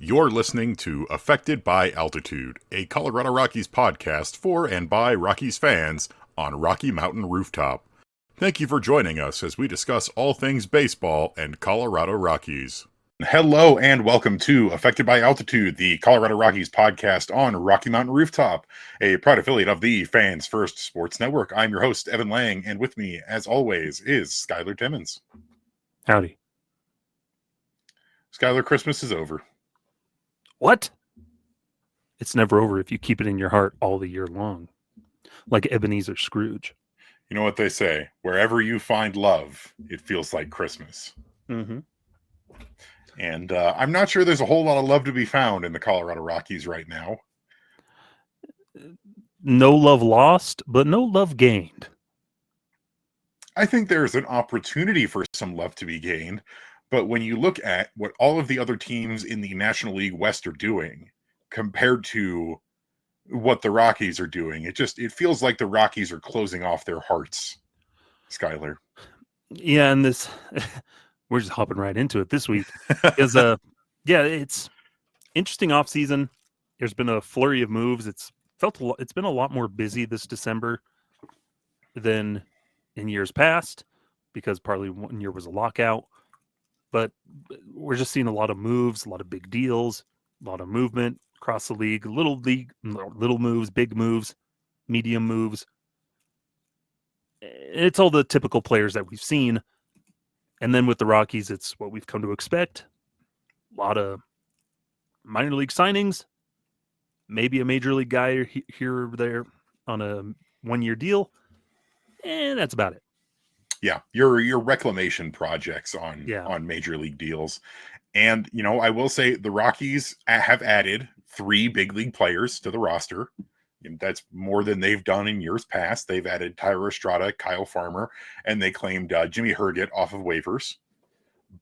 You're listening to Affected by Altitude, a Colorado Rockies podcast for and by Rockies fans on Rocky Mountain Rooftop. Thank you for joining us as we discuss all things baseball and Colorado Rockies. Hello and welcome to Affected by Altitude, the Colorado Rockies podcast on Rocky Mountain Rooftop, a proud affiliate of the Fans First Sports Network. I'm your host, Evan Lang, and with me, as always, is Skyler Timmons. Howdy. Skyler, Christmas is over. What? It's never over if you keep it in your heart all the year long. Like Ebenezer Scrooge. You know what they say, wherever you find love, it feels like Christmas. Mm-hmm. And I'm not sure there's a whole lot of love to be found in the Colorado Rockies right now. No love lost, but no love gained. I think there's an opportunity for some love to be gained, but when you look at what all of the other teams in the National League West are doing compared to what the Rockies are doing, it feels like the Rockies are closing off their hearts, Skyler. Yeah, and this we're just hopping right into it this week. Is it's interesting off season. There's been a flurry of moves. It's been a lot more busy this December than in years past because partly one year was a lockout. But we're just seeing a lot of moves, a lot of big deals, a lot of movement across the league, little moves, big moves, medium moves. It's all the typical players that we've seen. And then with the Rockies, it's what we've come to expect. A lot of minor league signings, maybe a major league guy here or there on a one-year deal. And that's about it. Yeah, your reclamation projects on major league deals. And, you know, I will say the Rockies have added 3 big league players to the roster. And that's more than they've done in years past. They've added Tyler Estrada, Kyle Farmer, and they claimed Jimmy Herget off of waivers.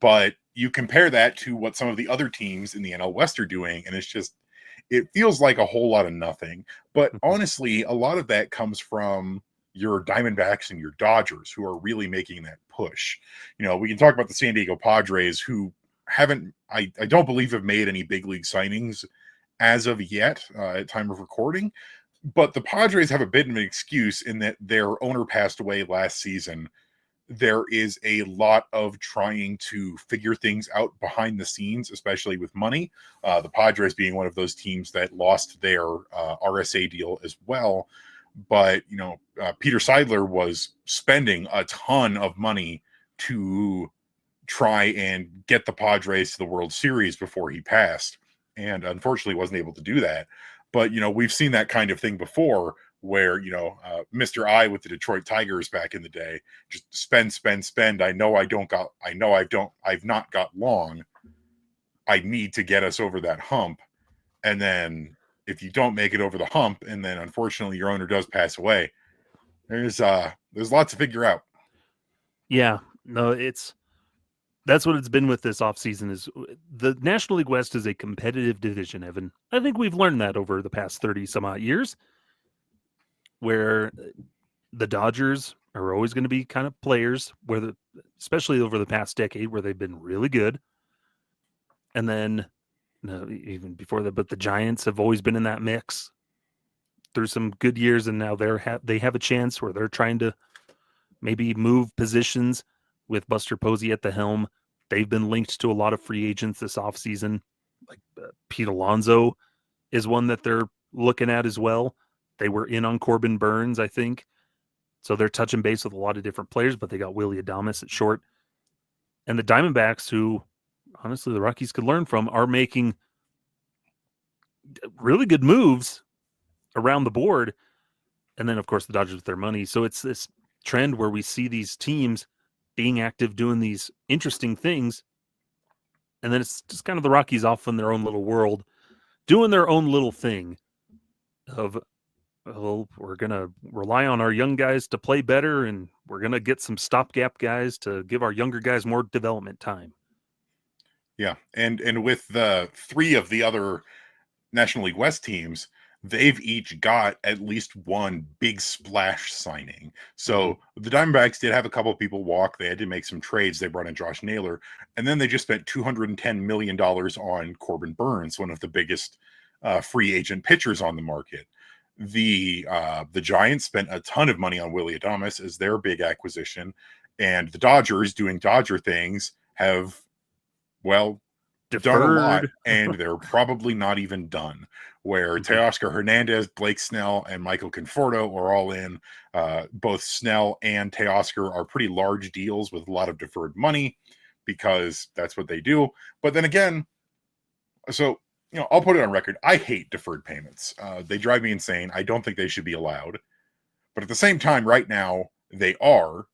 But you compare that to what some of the other teams in the NL West are doing, and it feels like a whole lot of nothing. But honestly, a lot of that comes from your Diamondbacks and your Dodgers, who are really making that push. You know, we can talk about the San Diego Padres, who I don't believe have made any big league signings as of yet at time of recording. But the Padres have a bit of an excuse in that their owner passed away last season. There is a lot of trying to figure things out behind the scenes, especially with money. The Padres being one of those teams that lost their RSA deal as well. But, you know, Peter Seidler was spending a ton of money to try and get the Padres to the World Series before he passed. And unfortunately wasn't able to do that. But, you know, we've seen that kind of thing before where, you know, Mr. I with the Detroit Tigers back in the day, just spend. I've not got long. I need to get us over that hump. And then if you don't make it over the hump, and then unfortunately your owner does pass away, there's lots to figure out. Yeah, no, that's what it's been with this offseason. Is the National League West is a competitive division, Evan. I think we've learned that over the past 30 some odd years, where the Dodgers are always going to be kind of players, especially over the past decade, where they've been really good. And then even before that, but the Giants have always been in that mix through some good years, and now they have a chance where they're trying to maybe move positions with Buster Posey at the helm. They've been linked to a lot of free agents this offseason. Like Pete Alonso is one that they're looking at as well. They were in on Corbin Burns, I think. So they're touching base with a lot of different players, but they got Willie Adames at short. And the Diamondbacks, who honestly the Rockies could learn from, are making really good moves around the board. And then, of course, the Dodgers with their money. So it's this trend where we see these teams being active, doing these interesting things. And then it's just kind of the Rockies off in their own little world, doing their own little thing of, well, we're going to rely on our young guys to play better, and we're going to get some stopgap guys to give our younger guys more development time. Yeah, and with the 3 of the other National League West teams, they've each got at least one big splash signing. So the Diamondbacks did have a couple of people walk. They had to make some trades. They brought in Josh Naylor, and then they just spent $210 million on Corbin Burns, one of the biggest free agent pitchers on the market. The Giants spent a ton of money on Willy Adames as their big acquisition, and the Dodgers, doing Dodger things, have, well, done a lot, and they're probably not even done. Where Teoscar Hernandez, Blake Snell, and Michael Conforto are all in. Both Snell and Teoscar are pretty large deals with a lot of deferred money because that's what they do. But then again, so, I'll put it on record. I hate deferred payments. They drive me insane. I don't think they should be allowed. But at the same time, right now, they are.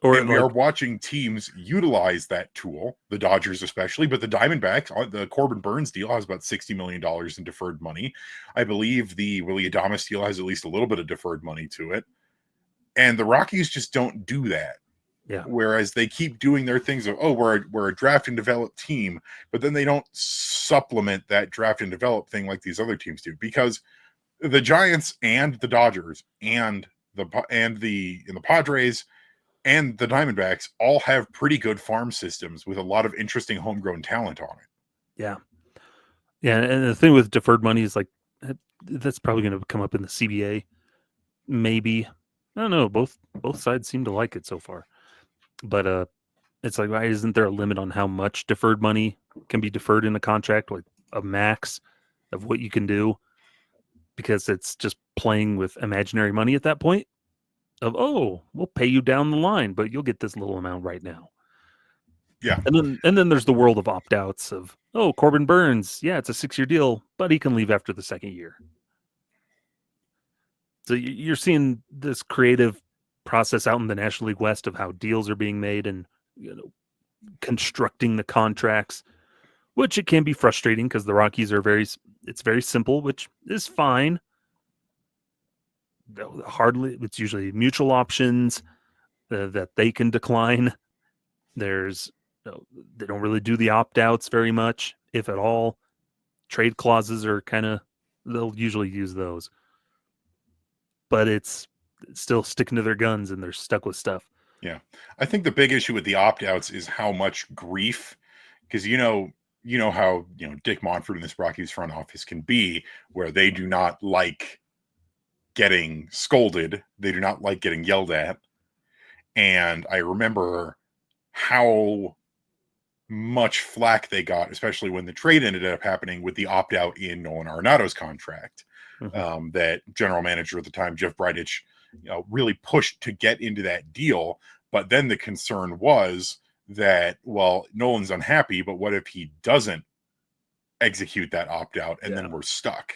And we are watching teams utilize that tool, the Dodgers especially, but the Diamondbacks, the Corbin Burns deal has about $60 million in deferred money. I believe the Willy Adames deal has at least a little bit of deferred money to it. And the Rockies just don't do that. Yeah. Whereas they keep doing their things of, we're a draft and develop team, but then they don't supplement that draft and develop thing like these other teams do. Because the Giants and the Dodgers and the Padres and the Diamondbacks all have pretty good farm systems with a lot of interesting homegrown talent on it. Yeah. Yeah. And the thing with deferred money is like, that's probably going to come up in the CBA. Maybe. I don't know. Both sides seem to like it so far. But it's like, why isn't there a limit on how much deferred money can be deferred in a contract, like a max of what you can do? Because it's just playing with imaginary money at that point. Of, we'll pay you down the line, but you'll get this little amount right now. Yeah. And then there's the world of opt-outs of, Corbin Burns, it's a 6-year deal, but he can leave after the second year. So you're seeing this creative process out in the National League West of how deals are being made and constructing the contracts, which it can be frustrating because the Rockies are it's very simple, which is fine. It's usually mutual options that they can decline. They don't really do the opt-outs very much, if at all. Trade clauses are they'll usually use those. But it's still sticking to their guns and they're stuck with stuff. Yeah. I think the big issue with the opt-outs is how much grief, because how Dick Monfort and this Rockies front office can be, where they do not like getting scolded. They do not like getting yelled at. And I remember how much flack they got, especially when the trade ended up happening with the opt-out in Nolan Arenado's contract. That general manager at the time, Jeff Bridich, really pushed to get into that deal. But then the concern was that, Nolan's unhappy, but what if he doesn't execute that opt-out and then we're stuck?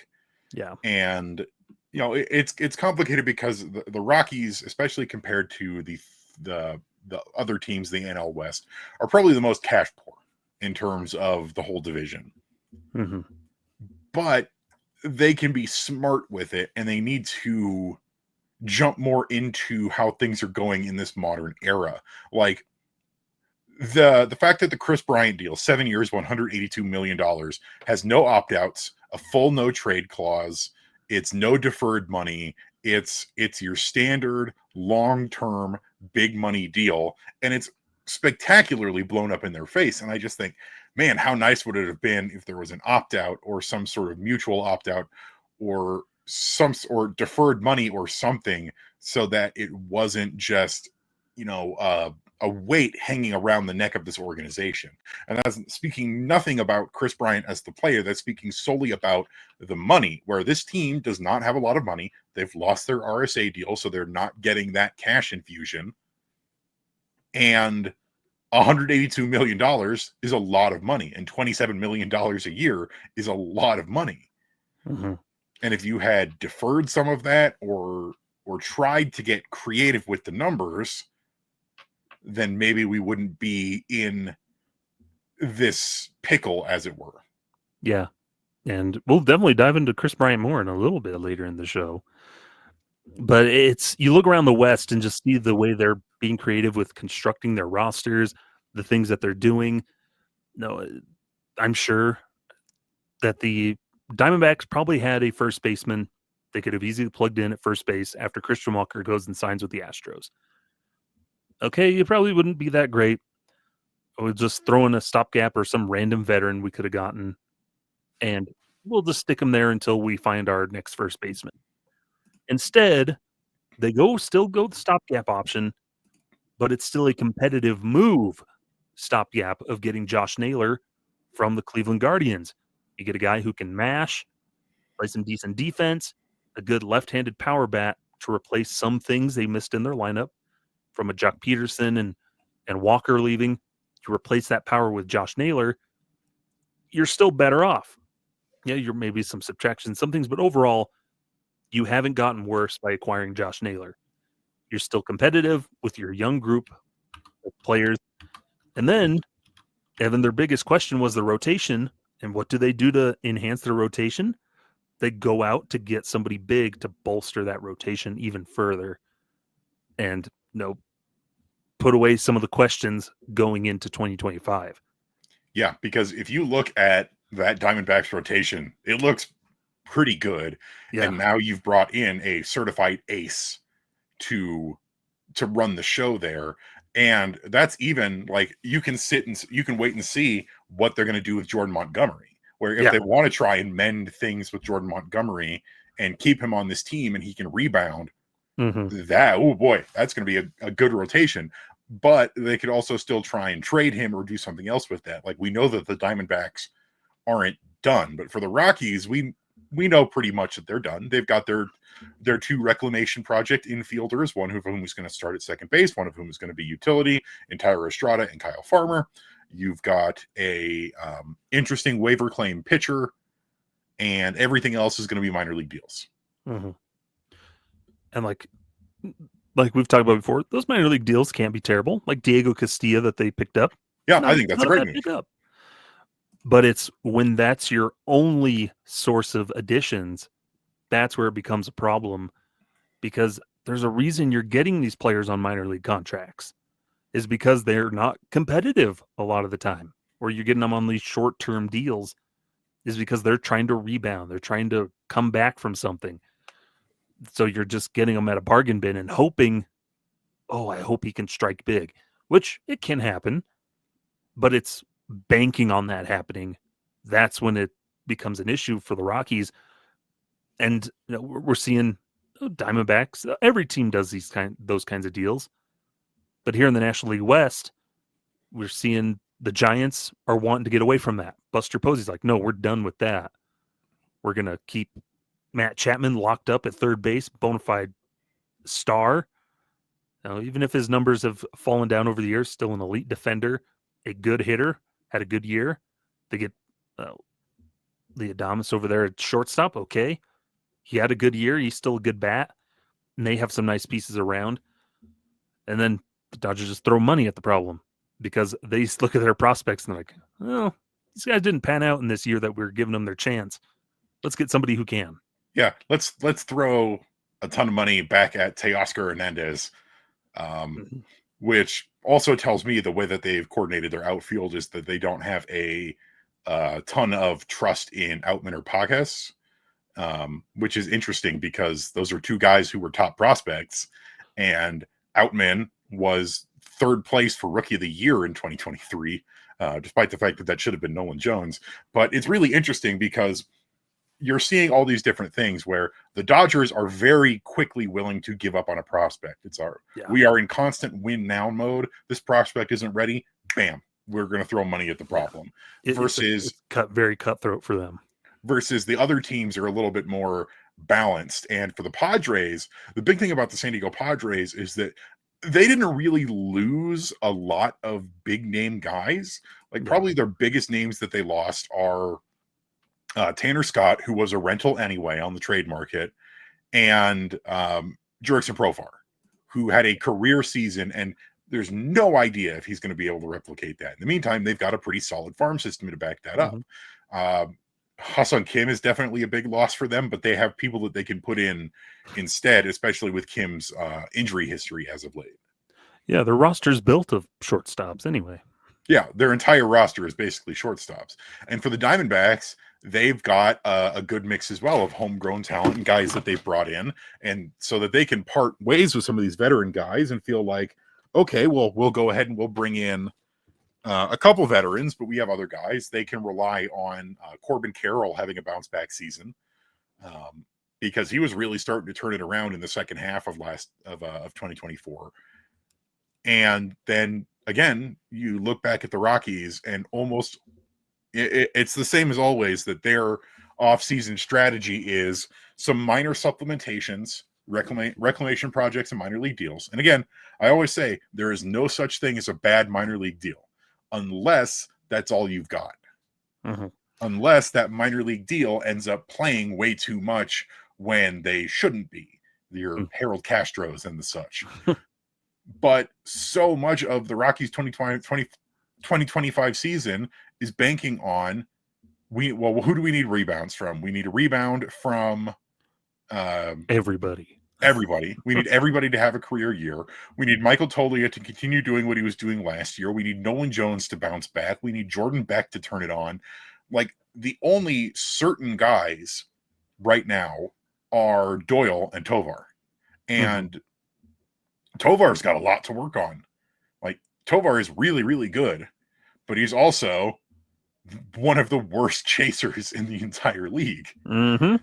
Yeah. And it's complicated because the Rockies, especially compared to the other teams in the NL West, are probably the most cash poor in terms of the whole division. But they can be smart with it, and they need to jump more into how things are going in this modern era. Like the fact that the Kris Bryant deal, 7 years, $182 million, has no opt-outs, a full no trade clause. It's no deferred money. It's your standard long-term big money deal, and it's spectacularly blown up in their face. And I just think, man, how nice would it have been if there was an opt-out or some sort of mutual opt-out or deferred money or something, so that it wasn't just a weight hanging around the neck of this organization. And that's speaking nothing about Kris Bryant as the player. That's speaking solely about the money, where this team does not have a lot of money. They've lost their RSA deal, so they're not getting that cash infusion. And $182 million is a lot of money, and $27 million a year is a lot of money. And if you had deferred some of that or tried to get creative with the numbers, then maybe we wouldn't be in this pickle, as it were. Yeah. And we'll definitely dive into Kris Bryant more in a little bit later in the show. But you look around the West and just see the way they're being creative with constructing their rosters, the things that they're doing. No, I'm sure that the Diamondbacks probably had a first baseman they could have easily plugged in at first base after Christian Walker goes and signs with the Astros. Okay, it probably wouldn't be that great. We'll just throw in a stopgap or some random veteran we could have gotten, and we'll just stick him there until we find our next first baseman. Instead, they still go the stopgap option, but it's still a competitive move stopgap of getting Josh Naylor from the Cleveland Guardians. You get a guy who can mash, play some decent defense, a good left-handed power bat to replace some things they missed in their lineup from a Jock Peterson and Walker leaving. You replace that power with Josh Naylor, you're still better off. Yeah, you're maybe some subtraction, some things, but overall, you haven't gotten worse by acquiring Josh Naylor. You're still competitive with your young group of players. And then, Evan, their biggest question was the rotation. And what do they do to enhance their rotation? They go out to get somebody big to bolster that rotation even further and put away some of the questions going into 2025. Yeah, because if you look at that Diamondbacks rotation, it looks pretty good. Yeah. And now you've brought in a certified ace to run the show there. And that's even like you can wait and see what they're going to do with Jordan Montgomery. Where if they want to try and mend things with Jordan Montgomery and keep him on this team and he can rebound, that's going to be a good rotation. But they could also still try and trade him or do something else with that. Like we know that the Diamondbacks aren't done, but for the Rockies, we know pretty much that they're done. They've got their two reclamation project infielders, one of whom is going to start at second base, one of whom is going to be utility, in Tyler Estrada and Kyle Farmer. You've got a interesting waiver claim pitcher, and everything else is going to be minor league deals. Mm-hmm. And like we've talked about before, those minor league deals can't be terrible. Like Diego Castilla that they picked up. Yeah, I think that's a great move. Pickup. But it's when that's your only source of additions, that's where it becomes a problem, because there's a reason you're getting these players on minor league contracts is because they're not competitive a lot of the time, or you're getting them on these short-term deals is because they're trying to rebound. They're trying to come back from something. So you're just getting them at a bargain bin and hoping, I hope he can strike big, which it can happen, but it's banking on that happening. That's when it becomes an issue for the Rockies. And we're seeing Diamondbacks. Every team does those kinds of deals. But here in the National League West, we're seeing the Giants are wanting to get away from that. Buster Posey's like, no, we're done with that. We're going to keep Matt Chapman locked up at third base, bona fide star. Now, even if his numbers have fallen down over the years, still an elite defender, a good hitter, had a good year. They get the Adamas over there at shortstop. Okay. He had a good year. He's still a good bat. And they have some nice pieces around. And then the Dodgers just throw money at the problem because they look at their prospects and they're like, oh, these guys didn't pan out in this year that we're giving them their chance. Let's get somebody who can. Yeah, let's throw a ton of money back at Teoscar Hernandez, which also tells me the way that they've coordinated their outfield is that they don't have a ton of trust in Outman or Pages, which is interesting because those are two guys who were top prospects, and Outman was third place for Rookie of the Year in 2023, despite the fact that should have been Nolan Jones. But it's really interesting because you're seeing all these different things where the Dodgers are very quickly willing to give up on a prospect. We are in constant win now mode. This prospect isn't ready. Bam. We're going to throw money at the problem. It's very cutthroat for them. Versus the other teams are a little bit more balanced. And for the Padres, the big thing about the San Diego Padres is that they didn't really lose a lot of big name guys. Probably their biggest names that they lost are Tanner Scott, who was a rental anyway on the trade market, and Jurickson Profar, who had a career season, and there's no idea if he's going to be able to replicate that. In the meantime, they've got a pretty solid farm system to back that up. Ha-Seong Kim is definitely a big loss for them, but they have people that they can put in instead, especially with Kim's injury history as of late. Yeah, their roster's built of shortstops anyway. Yeah, their entire roster is basically shortstops. And for the Diamondbacks, they've got a good mix as well of homegrown talent and guys that they've brought in, and so that they can part ways with some of these veteran guys and feel like, okay, well, we'll go ahead and we'll bring in a couple veterans, but we have other guys. They can rely on Corbin Carroll having a bounce back season, because he was really starting to turn it around in the second half of 2024. And then again, you look back at the Rockies, and almost it's the same as always, that their off-season strategy is some minor supplementations, reclamation projects, and minor league deals. And again, I always say there is no such thing as a bad minor league deal, unless that's all you've got. Mm-hmm. Unless that minor league deal ends up playing way too much when they shouldn't be. Your Harold Castros and the such. But so much of the Rockies 2025 season is banking on, who do we need rebounds from? We need a rebound from everybody. We need everybody to have a career year. We need Michael Toglia to continue doing what he was doing last year. We need Nolan Jones to bounce back. We need Jordan Beck to turn it on. Like, the only certain guys right now are Doyle and Tovar. And Tovar's got a lot to work on. Like, Tovar is really, really good, but he's also one of the worst chasers in the entire league. Mm-hmm.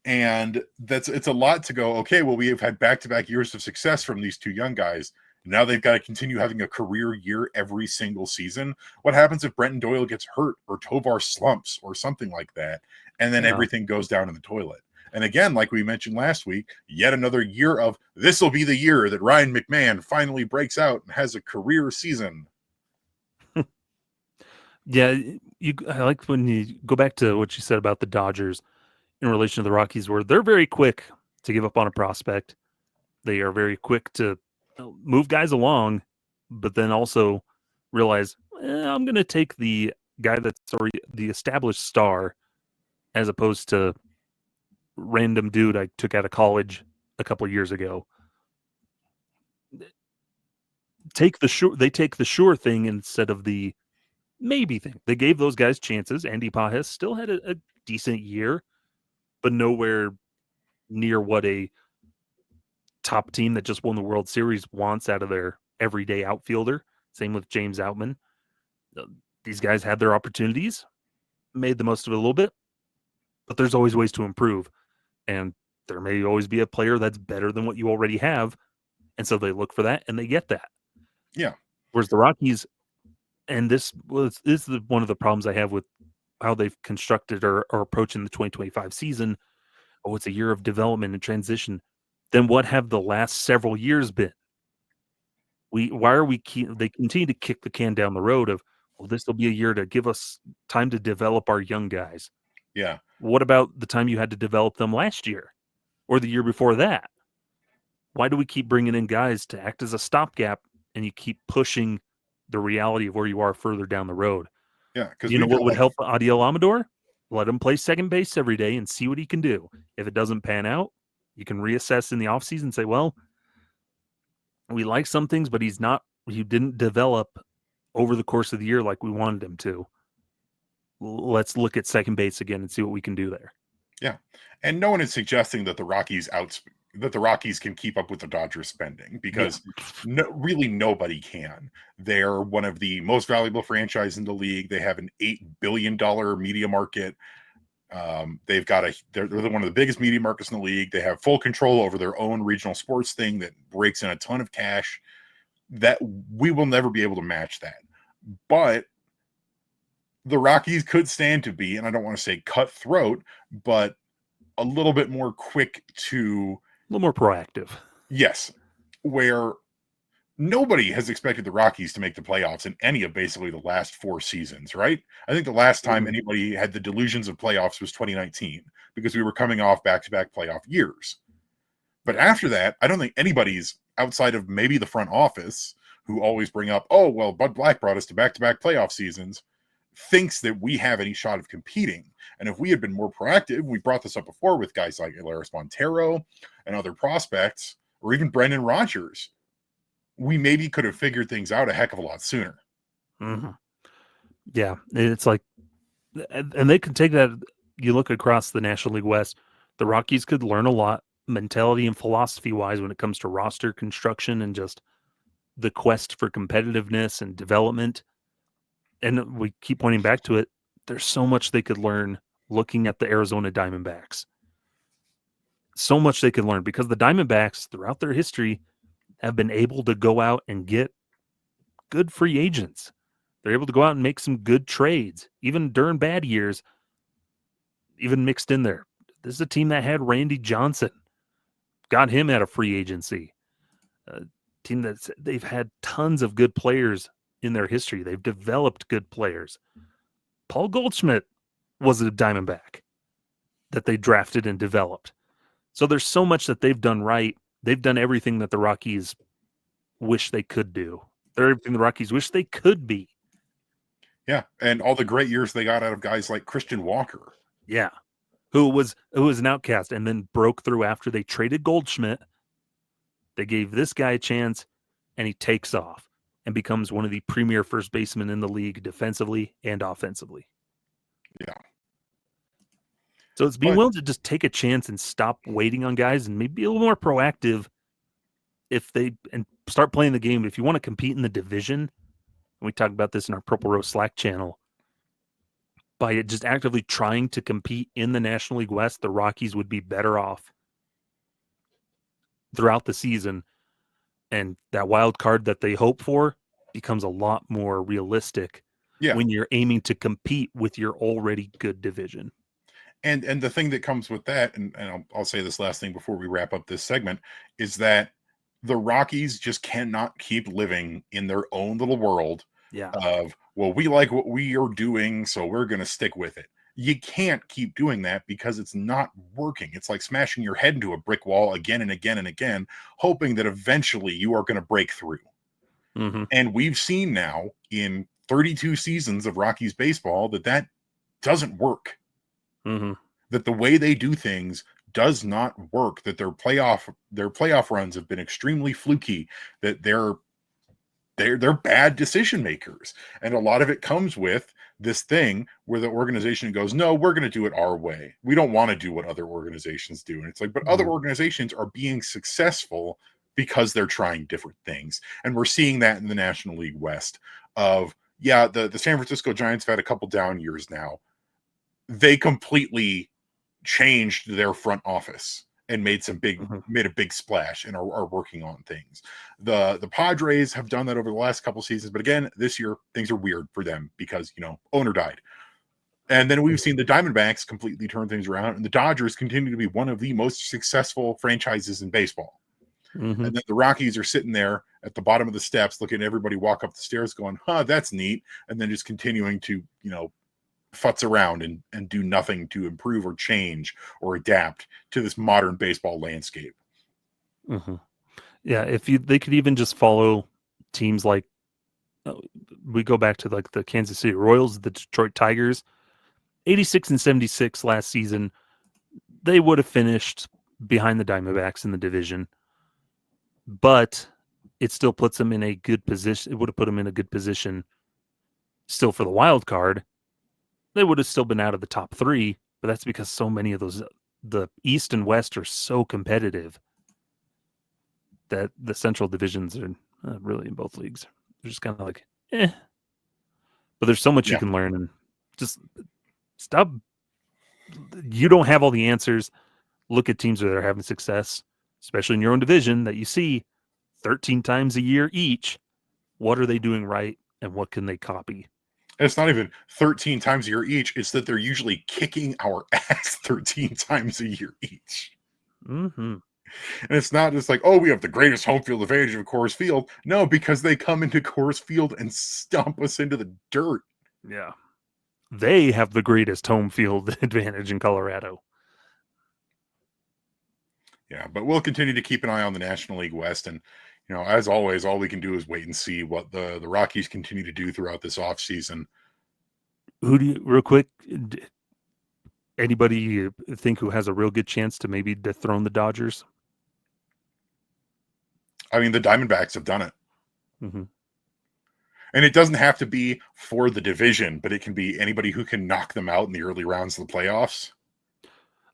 And it's a lot to go, okay, well, we have had back-to-back years of success from these two young guys. Now they've got to continue having a career year every single season. What happens if Brenton Doyle gets hurt or Tovar slumps or something like that? And then everything goes down in the toilet. And again, like we mentioned last week, yet another year of, this will be the year that Ryan McMahon finally breaks out and has a career season. Yeah, I like when you go back to what you said about the Dodgers in relation to the Rockies, where they're very quick to give up on a prospect. They are very quick to move guys along, but then also realize, I'm going to take the guy that's already the established star, as opposed to random dude I took out of college a couple of years ago. They take the sure thing instead of the maybe thing. They gave those guys chances. Andy Pajes still had a decent year, but nowhere near what a top team that just won the World Series wants out of their everyday outfielder. Same with James Outman. These guys had their opportunities, made the most of it a little bit, but there's always ways to improve. And there may always be a player that's better than what you already have. And so they look for that and they get that. Yeah. Whereas the Rockies, and this is one of the problems I have with how they've constructed or approaching the 2025 season. Oh, it's a year of development and transition. Then what have the last several years been? They continue to kick the can down the road of, well, this will be a year to give us time to develop our young guys. Yeah. What about the time you had to develop them last year or the year before that? Why do we keep bringing in guys to act as a stopgap and you keep pushing the reality of where you are further down the road? Yeah. Because you know what would help Adiel Amador? Let him play second base every day and see what he can do. If it doesn't pan out, you can reassess in the offseason and say, well, we like some things, but he didn't develop over the course of the year like we wanted him to. Let's look at second base again and see what we can do there. Yeah. And no one is suggesting that the Rockies can keep up with the Dodgers spending, because really nobody can. They're one of the most valuable franchises in the league. They have an $8 billion media market. They're one of the biggest media markets in the league. They have full control over their own regional sports thing that breaks in a ton of cash. That we will never be able to match that. But the Rockies could stand to be, and I don't want to say cutthroat, but a little bit more quick to... A little more proactive. Yes. Where nobody has expected the Rockies to make the playoffs in any of basically the last 4 seasons, right? I think the last time anybody had the delusions of playoffs was 2019, because we were coming off back-to-back playoff years. But after that, I don't think anybody's, outside of maybe the front office, who always bring up, oh, well, Bud Black brought us to back-to-back playoff seasons, thinks that we have any shot of competing. And if we had been more proactive, we brought this up before with guys like Elaris Montero and other prospects, or even Brendan Rodgers, we maybe could have figured things out a heck of a lot sooner. Mm-hmm. Yeah, it's like, and they can take that you look across the National League West, the Rockies could learn a lot mentality and philosophy-wise when it comes to roster construction and just the quest for competitiveness and development. And we keep pointing back to it. There's so much they could learn looking at the Arizona Diamondbacks. So much they could learn because the Diamondbacks, throughout their history, have been able to go out and get good free agents. They're able to go out and make some good trades, even during bad years, even mixed in there. This is a team that had Randy Johnson, got him at a free agency. A team that they've had tons of good players in their history. They've developed good players. Paul Goldschmidt was a Diamondback that they drafted and developed. So there's so much that they've done right. They've done everything that the Rockies wish they could do. They're everything the Rockies wish they could be. Yeah, and all the great years they got out of guys like Christian Walker. Yeah, who was an outcast and then broke through after they traded Goldschmidt. They gave this guy a chance, and he takes off and becomes one of the premier first basemen in the league defensively and offensively. Yeah. So it's being willing to just take a chance and stop waiting on guys and maybe be a little more proactive and start playing the game. If you want to compete in the division, and we talked about this in our Purple Rose Slack channel, by just actively trying to compete in the National League West, the Rockies would be better off throughout the season. And that wild card that they hope for becomes a lot more realistic when you're aiming to compete with your already good division. And the thing that comes with that, and I'll say this last thing before we wrap up this segment, is that the Rockies just cannot keep living in their own little world of, well, we like what we are doing, so we're going to stick with it. You can't keep doing that because it's not working. It's like smashing your head into a brick wall again and again and again, hoping that eventually you are going to break through. Mm-hmm. And we've seen now in 32 seasons of Rockies baseball that doesn't work. Mm-hmm. That the way they do things does not work, that their playoff runs have been extremely fluky, that they're bad decision makers. And a lot of it comes with this thing where the organization goes, no, we're going to do it our way. We don't want to do what other organizations do. And it's like, but other organizations are being successful because they're trying different things. And we're seeing that in the National League West the San Francisco Giants have had a couple down years now. They completely changed their front office and made a big splash and are working on things. The Padres have done that over the last couple seasons, but again, this year things are weird for them because owner died. And then we've seen the Diamondbacks completely turn things around, and the Dodgers continue to be one of the most successful franchises in baseball. Mm-hmm. And then the Rockies are sitting there at the bottom of the steps looking at everybody walk up the stairs going, that's neat, and then just continuing to futz around and do nothing to improve or change or adapt to this modern baseball landscape. Mm-hmm. Yeah, they could even just follow teams like we go back to like the Kansas City Royals, the Detroit Tigers, 86 and 76 last season. They would have finished behind the Diamondbacks in the division, but it still puts them in a good position. It would have put them in a good position still for the wild card. They would have still been out of the top three, but that's because so many of those, the East and West are so competitive that the Central divisions are really in both leagues. They're just kind of like, But there's so much you can learn, and just stop. You don't have all the answers. Look at teams that are having success, especially in your own division, that you see 13 times a year each. What are they doing right, and what can they copy? It's not even 13 times a year each. It's that they're usually kicking our ass 13 times a year each. Mm-hmm. And it's not just like, oh, we have the greatest home field advantage of Coors Field. No, because they come into Coors Field and stomp us into the dirt. Yeah. They have the greatest home field advantage in Colorado. Yeah, but we'll continue to keep an eye on the National League West. And, as always, all we can do is wait and see what the Rockies continue to do throughout this offseason. Who do you, real quick, anybody you think who has a real good chance to maybe dethrone the Dodgers? I mean, the Diamondbacks have done it. Mm-hmm. And it doesn't have to be for the division, but it can be anybody who can knock them out in the early rounds of the playoffs.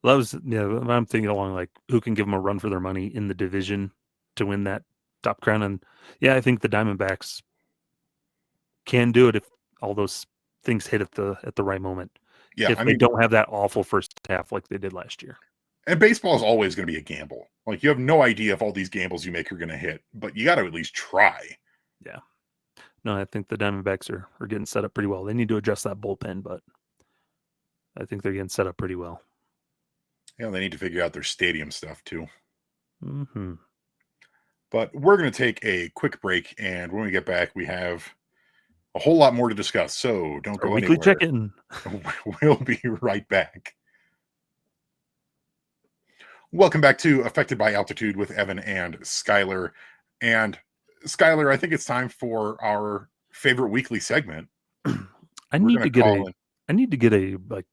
Well, I'm thinking along like who can give them a run for their money in the division to win that top crown. And yeah, I think the Diamondbacks can do it if all those things hit at the right moment. Yeah, if they don't have that awful first half like they did last year. And baseball is always going to be a gamble. Like, you have no idea if all these gambles you make are going to hit, but you got to at least try. Yeah. No, I think the Diamondbacks are getting set up pretty well. They need to adjust that bullpen, but I think they're getting set up pretty well. Yeah, they need to figure out their stadium stuff too. Mm-hmm. But we're going to take a quick break, and when we get back, we have a whole lot more to discuss. So don't go weekly anywhere. Check-in. We'll be right back. Welcome back to Affected by Altitude with Evan and Skyler. And Skyler, I think it's time for our favorite weekly segment. I need to get a like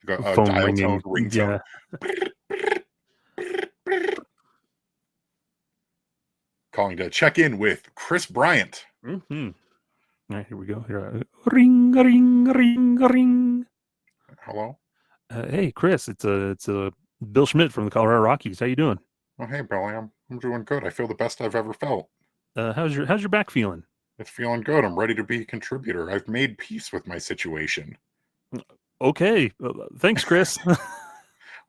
a phone dial ringing. tone, ringtone. Yeah. Calling to check in with Kris Bryant. Mm-hmm. All right, here we go. Here, ring, ring, ring, ring. Hello. Hey, Kris. It's a Bill Schmidt from the Colorado Rockies. How you doing? Oh, hey, Billy. I'm doing good. I feel the best I've ever felt. How's your back feeling? It's feeling good. I'm ready to be a contributor. I've made peace with my situation. Okay. Thanks, Kris.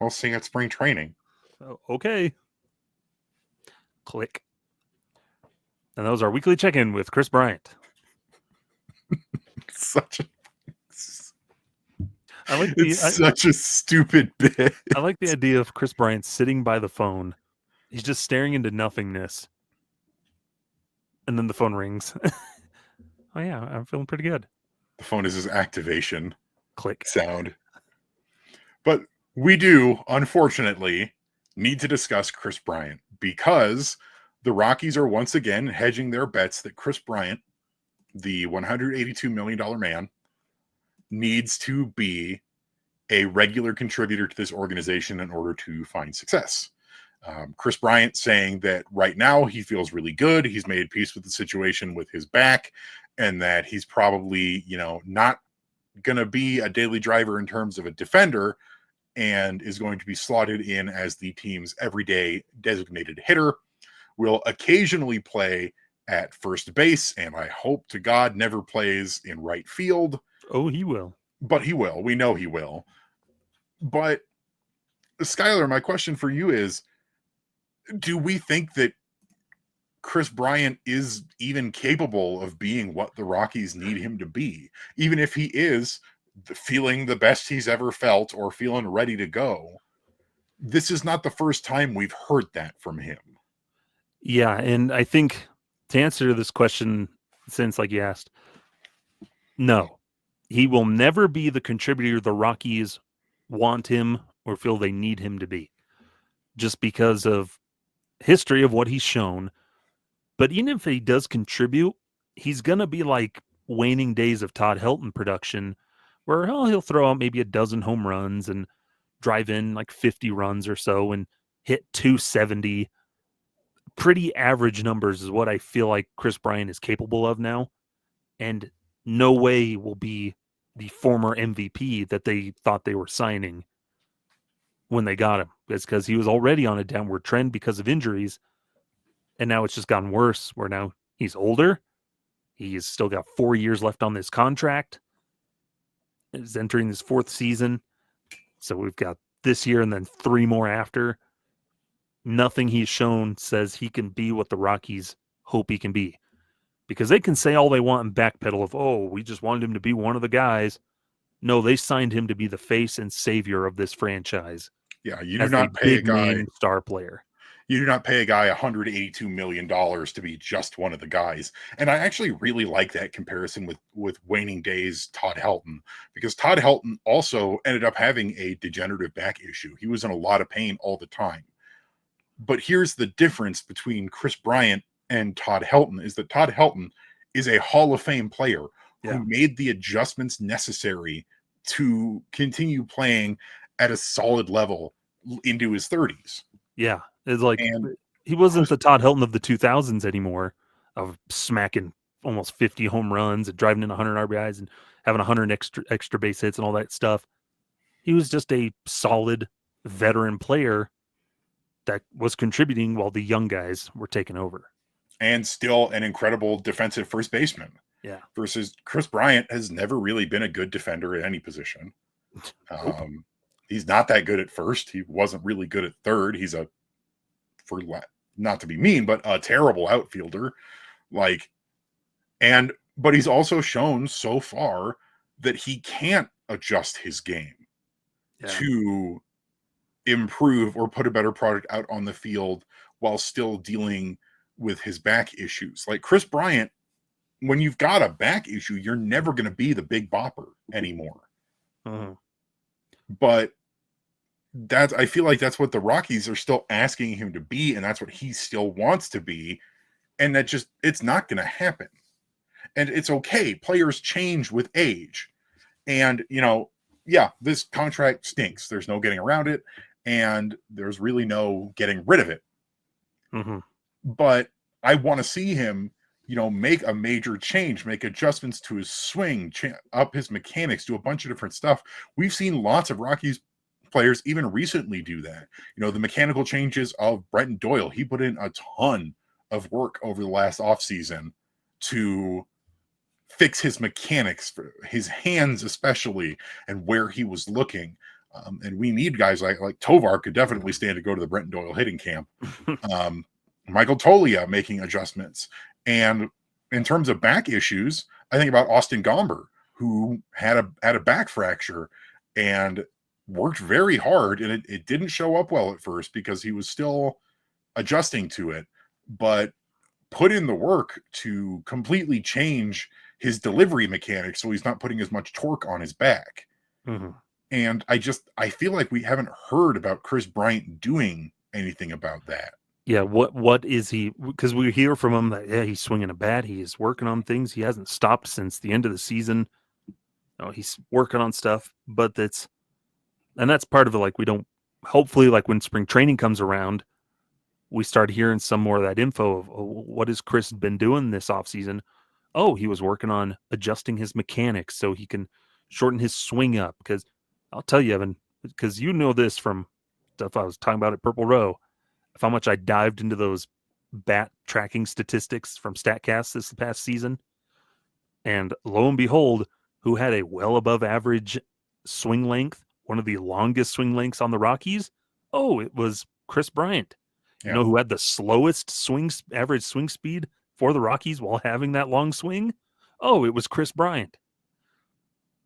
We'll see you at spring training. Okay. Click. And that was our weekly check-in with Kris Bryant. Such a stupid bit. I like the idea of Kris Bryant sitting by the phone. He's just staring into nothingness. And then the phone rings. Oh, yeah, I'm feeling pretty good. The phone is his activation. Click. Sound. But we do, unfortunately, need to discuss Kris Bryant because the Rockies are once again hedging their bets that Kris Bryant, the $182 million man, needs to be a regular contributor to this organization in order to find success. Kris Bryant saying that right now he feels really good. He's made peace with the situation with his back, and that he's probably, not going to be a daily driver in terms of a defender, and is going to be slotted in as the team's everyday designated hitter. Will occasionally play at first base, and I hope to God never plays in right field. Oh, he will. But he will. We know he will. But, Skyler, my question for you is, do we think that Kris Bryant is even capable of being what the Rockies need him to be? Even if he is feeling the best he's ever felt or feeling ready to go, this is not the first time we've heard that from him. Yeah, and I think to answer this question, since like you asked, no, he will never be the contributor the Rockies want him or feel they need him to be, just because of history of what he's shown. But even if he does contribute, he's going to be like waning days of Todd Helton production, where he'll throw out maybe a dozen home runs and drive in like 50 runs or so and hit 270. Pretty average numbers is what I feel like Kris Bryant is capable of now. And no way will be the former MVP that they thought they were signing when they got him. It's because he was already on a downward trend because of injuries. And now it's just gotten worse, where now he's older. He's still got 4 years left on this contract. He's entering his fourth season. So we've got this year and then 3 more after. Nothing he's shown says he can be what the Rockies hope he can be. Because they can say all they want and backpedal of, oh, we just wanted him to be one of the guys. No, they signed him to be the face and savior of this franchise. Yeah, you do not pay a guy star player. You do not pay a guy $182 million to be just one of the guys. And I actually really like that comparison with waning days Todd Helton, because Todd Helton also ended up having a degenerative back issue. He was in a lot of pain all the time. But here's the difference between Kris Bryant and Todd Helton, is that Todd Helton is a Hall of Fame player who made the adjustments necessary to continue playing at a solid level into his 30s. Yeah. It's like he wasn't the Todd Helton of the 2000s anymore, of smacking almost 50 home runs and driving in 100 RBIs and having 100 extra base hits and all that stuff. He was just a solid veteran player that was contributing while the young guys were taking over. And still an incredible defensive first baseman. Yeah. Versus Kris Bryant has never really been a good defender at any position. He's not that good at first. He wasn't really good at third. He's not to be mean, but a terrible outfielder. But he's also shown so far that he can't adjust his game to improve or put a better product out on the field while still dealing with his back issues. Like Kris Bryant, when you've got a back issue, you're never going to be the big bopper anymore. But I feel like that's what the Rockies are still asking him to be, and that's what he still wants to be. And it's not going to happen. And it's okay. Players change with age. And, this contract stinks. There's no getting around it. And there's really no getting rid of it. But I want to see him, make a major change, make adjustments to his swing, up his mechanics, do a bunch of different stuff. We've seen lots of Rockies players even recently do that. The mechanical changes of Brenton Doyle, he put in a ton of work over the last offseason to fix his mechanics, for his hands especially, and where he was looking. And we need guys like Tovar could definitely stand to go to the Brenton Doyle hitting camp. Michael Tolia making adjustments. And in terms of back issues, I think about Austin Gomber, who had a back fracture and worked very hard, and it didn't show up well at first because he was still adjusting to it, but put in the work to completely change his delivery mechanics so he's not putting as much torque on his back. And I feel like we haven't heard about Kris Bryant doing anything about that. Yeah, what is he? Because we hear from him that he's swinging a bat, he is working on things. He hasn't stopped since the end of the season. He's working on stuff, but that's part of it. Like, we don't. Hopefully, like when spring training comes around, we start hearing some more of that info of what has Kris been doing this offseason. Oh, he was working on adjusting his mechanics so he can shorten his swing up. Because I'll tell you, Evan, because this from stuff I was talking about at Purple Row, of how much I dived into those bat tracking statistics from StatCast this past season. And lo and behold, who had a well above average swing length, one of the longest swing lengths on the Rockies? Oh, it was Kris Bryant. You know who had the slowest average swing speed for the Rockies while having that long swing? Oh, it was Kris Bryant.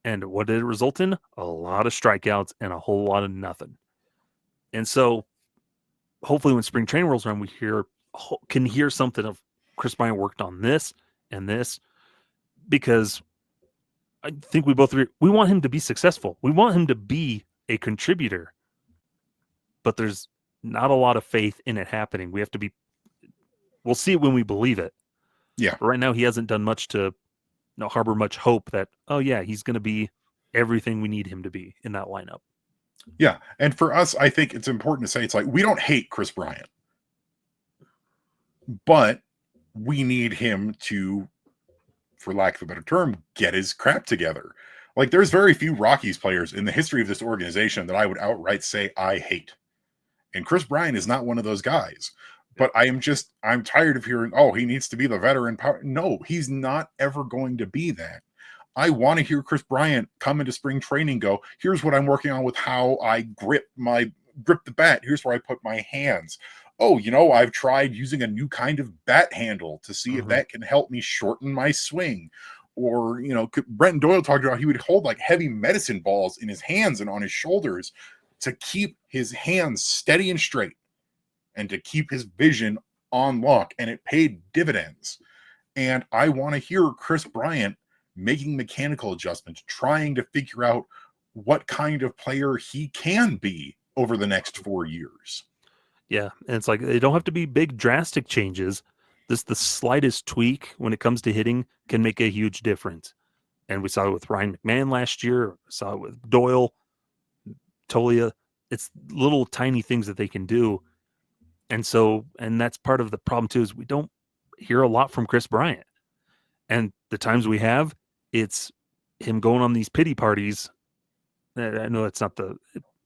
And what did it result in? A lot of strikeouts and a whole lot of nothing. And so hopefully when spring training rolls around, we can hear something of Kris Bryant worked on this and this, because I think we both agree we want him to be successful. We want him to be a contributor, but there's not a lot of faith in it happening. We'll see it when we believe it. Yeah. But right now he hasn't done much to harbor much hope that, he's going to be everything we need him to be in that lineup. Yeah. And for us, I think it's important to say, it's like, we don't hate Kris Bryant, but we need him to, for lack of a better term, get his crap together. Like, there's very few Rockies players in the history of this organization that I would outright say I hate. And Kris Bryant is not one of those guys. But I'm tired of hearing, he needs to be the veteran power. No, he's not ever going to be that. I want to hear Kris Bryant come into spring training, go, here's what I'm working on with how I grip the bat. Here's where I put my hands. Oh, I've tried using a new kind of bat handle to see if that can help me shorten my swing. Or, Brenton Doyle talked about he would hold like heavy medicine balls in his hands and on his shoulders to keep his hands steady and straight and to keep his vision on lock. And it paid dividends. And I want to hear Kris Bryant making mechanical adjustments, trying to figure out what kind of player he can be over the next 4 years. Yeah. And it's like, they don't have to be big drastic changes. The slightest tweak when it comes to hitting can make a huge difference. And we saw it with Ryan McMahon last year, saw it with Doyle, Tolia. It's little tiny things that they can do. And that's part of the problem too, is we don't hear a lot from Kris Bryant. And the times we have, it's him going on these pity parties. I know that's not a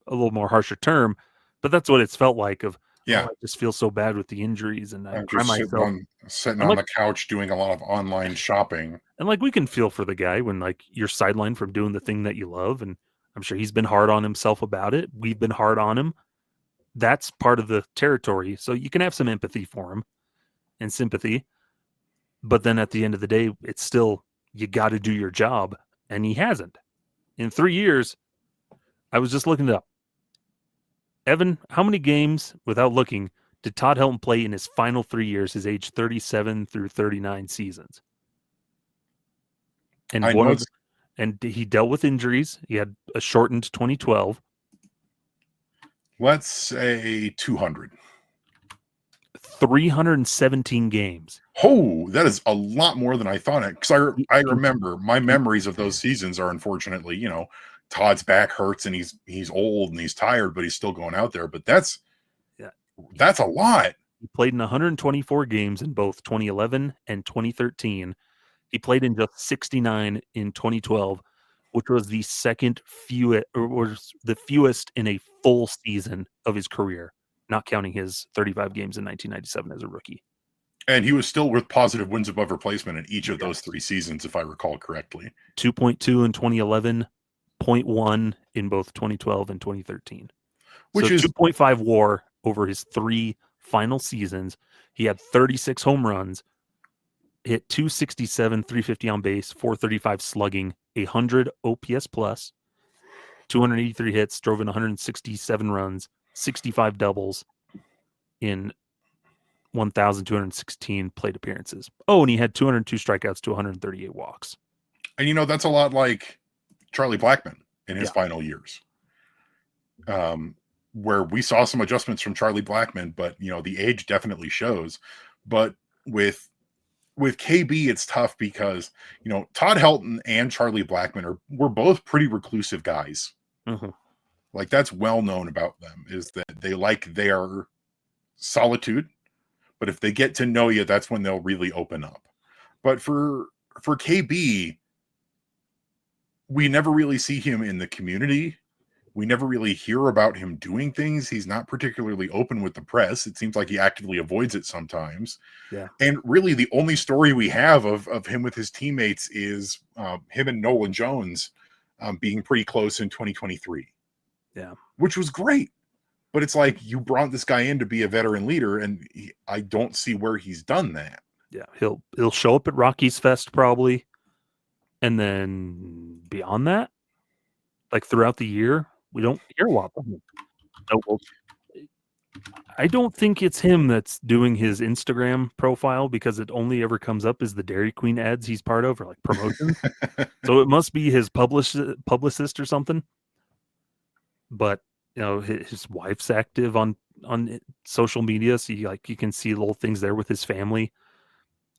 little more harsher term, but that's what it's felt like of, Yeah. I just feel so bad with the injuries and I I'm cry just myself. sitting I'm on like, the couch doing a lot of online shopping. and like we can feel for the guy when like you're sidelined from doing the thing that you love. And I'm sure he's been hard on himself about it. We've been hard on him. That's part of the territory. So you can have some empathy for him and sympathy. But then at the end of the day, it's still, you got to do your job. And he hasn't. In 3 years, I was just looking it up. Evan, how many games, without looking, did Todd Helton play in his final 3 years, his age 37 through 39 seasons? And I know he dealt with injuries. He had a shortened 2012. Let's say 200. 317 games. Oh, that is a lot more than I thought. Because I remember my memories of those seasons are unfortunately, Todd's back hurts and he's old and he's tired, but he's still going out there. But that's a lot. He played in 124 games in both 2011 and 2013. He played in just 69 in 2012, which was the second fewest, or was the fewest in a full season of his career, not counting his 35 games in 1997 as a rookie. And he was still with positive wins above replacement in each of those 3 seasons, if I recall correctly. 2.2 in 2011, 0.1 in both 2012 and 2013. Which is 2.5 WAR over his 3 final seasons. He had 36 home runs, hit 267, 350 on base, 435 slugging, 100 OPS plus, 283 hits, drove in 167 runs, 65 doubles in 1,216 plate appearances. Oh, and he had 202 strikeouts to 138 walks. And that's a lot like Charlie Blackmon in his final years. Where we saw some adjustments from Charlie Blackmon, but the age definitely shows. But with KB, it's tough because Todd Helton and Charlie Blackmon were both pretty reclusive guys. Mm-hmm. Like that's well known about them is that they like their solitude, but if they get to know you, that's when they'll really open up. But for KB, we never really see him in the community. We never really hear about him doing things. He's not particularly open with the press. It seems like he actively avoids it sometimes. Yeah. And really the only story we have of him with his teammates is him and Nolan Jones being pretty close in 2023. Yeah. Which was great. But it's like you brought this guy in to be a veteran leader, and I don't see where he's done that. Yeah. He'll show up at Rockies Fest probably. And then beyond that, like throughout the year, we don't hear a lot from him. I don't think it's him that's doing his Instagram profile because it only ever comes up as the Dairy Queen ads he's part of or like promotions. So it must be his publicist or something. But his wife's active on social media, so you can see little things there with his family.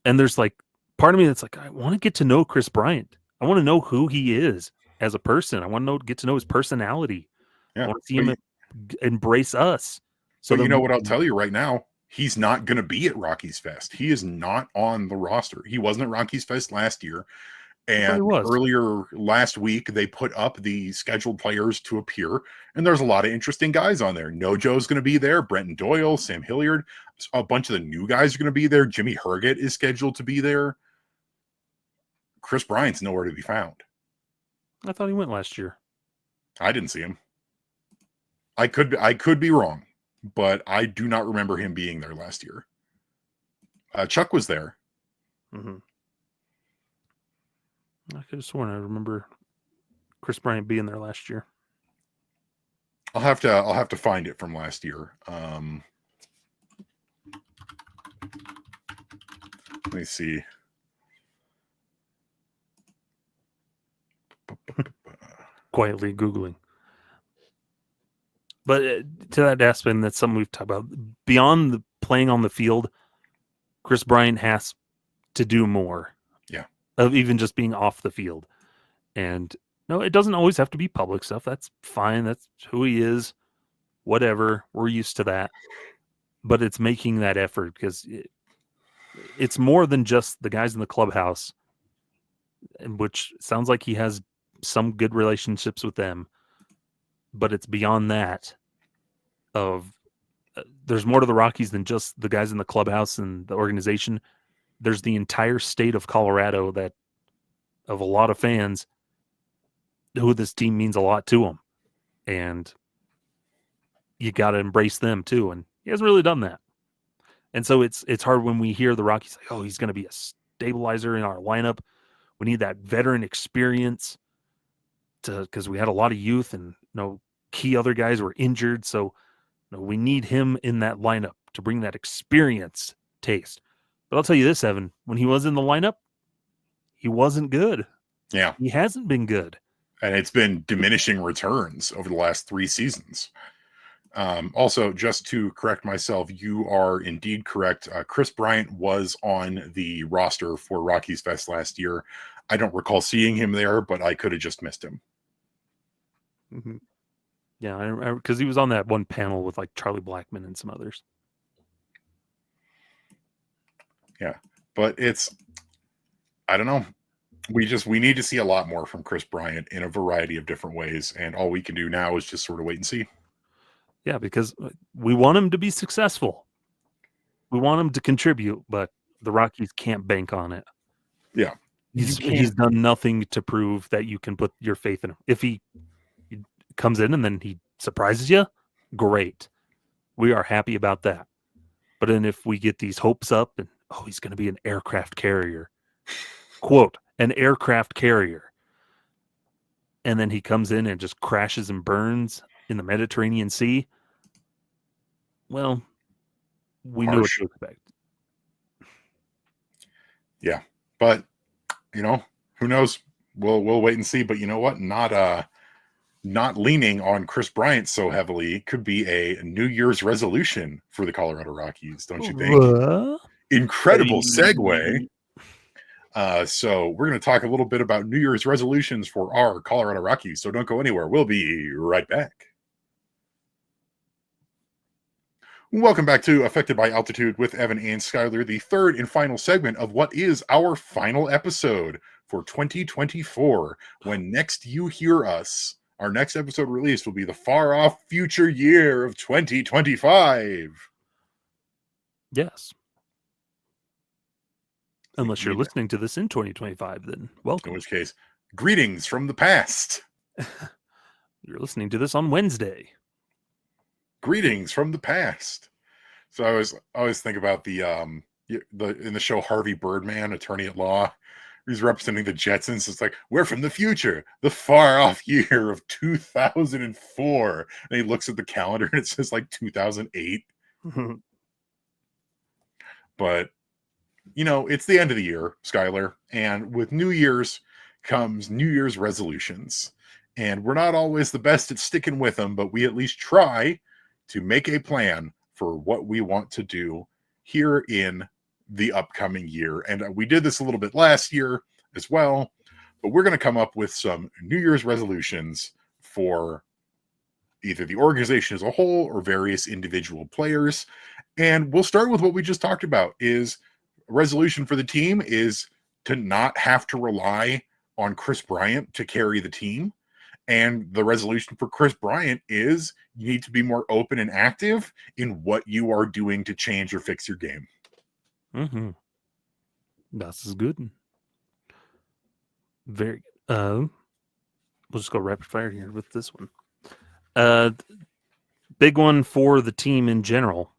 And there's like part of me that's like, I want to get to know Kris Bryant. I want to know who he is as a person. I want to get to know his personality. Yeah, I want to see him embrace us. So you know what I'll tell you right now? He's not going to be at Rockies Fest. He is not on the roster. He wasn't at Rockies Fest last year. And earlier last week, they put up the scheduled players to appear, and there's a lot of interesting guys on there. Nojo's going to be there, Brenton Doyle, Sam Hilliard, a bunch of the new guys are going to be there. Jimmy Herget is scheduled to be there. Kris Bryant's nowhere to be found. I thought he went last year. I didn't see him. I could be wrong, but I do not remember him being there last year. Chuck was there. Mm-hmm. I could have sworn I remember Kris Bryant being there last year. I'll have to find it from last year. Let me see. Quietly Googling. But to that aspect, that's something we've talked about. Beyond the playing on the field, Kris Bryant has to do more. Yeah. Of even just being off the field. And no, it doesn't always have to be public stuff. That's fine. That's who he is. Whatever. We're used to that. But it's making that effort because it's more than just the guys in the clubhouse which sounds like he has some good relationships with them, but it's beyond that. There's more to the Rockies than just the guys in the clubhouse and the organization. There's the entire state of Colorado that, of a lot of fans, who this team means a lot to them, and you got to embrace them too. And he hasn't really done that. And so it's hard when we hear the Rockies like, oh, he's going to be a stabilizer in our lineup. We need that veteran experience because we had a lot of youth and key other guys were injured. So we need him in that lineup to bring that experience taste. But I'll tell you this, Evan, when he was in the lineup, he wasn't good. Yeah. He hasn't been good. And it's been diminishing returns over the last 3 seasons. Also, just to correct myself, you are indeed correct. Kris Bryant was on the roster for Rockies Fest last year. I don't recall seeing him there, but I could have just missed him. Mm-hmm. Yeah, because he was on that one panel with like Charlie Blackmon and some others. Yeah, but I don't know. We need to see a lot more from Kris Bryant in a variety of different ways, and all we can do now is just sort of wait and see. Yeah, because we want him to be successful. We want him to contribute, but the Rockies can't bank on it. Yeah. He's done nothing to prove that you can put your faith in him. If he comes in and then he surprises you, great. We are happy about that. But then if we get these hopes up and, he's going to be an aircraft carrier, quote, an aircraft carrier, and then he comes in and just crashes and burns in the Mediterranean Sea, well, we knew what to expect. Yeah, but who knows? We'll wait and see. But you know what? Not leaning on Kris Bryant so heavily could be a New Year's resolution for the Colorado Rockies, don't you think? Incredible segue. So we're going to talk a little bit about New Year's resolutions for our Colorado Rockies. So don't go anywhere. We'll be right back. Welcome back to Affected by Altitude with Evan and Skyler, the third and final segment of what is our final episode for 2024. When next you hear us, our next episode released will be the far off future year of 2025. Yes. Unless you're listening to this in 2025, then welcome. In which case, greetings from the past. You're listening to this on Wednesday. Greetings from the past. So I always think about the in the show Harvey Birdman, attorney at law. He's representing the Jetsons. It's like, we're from the future, the far off year of 2004. And he looks at the calendar and it says like 2008. But it's the end of the year, Skyler, and with New Year's comes New Year's resolutions. And we're not always the best at sticking with them, but we at least try to make a plan for what we want to do here in the upcoming year. And we did this a little bit last year as well, but we're going to come up with some New Year's resolutions for either the organization as a whole or various individual players. And we'll start with what we just talked about. Is a resolution for the team is to not have to rely on Kris Bryant to carry the team. And the resolution for Kris Bryant is you need to be more open and active in what you are doing to change or fix your game. Mm-hmm. That's good. Very good. We'll just go rapid fire here with this one. Big one for the team in general.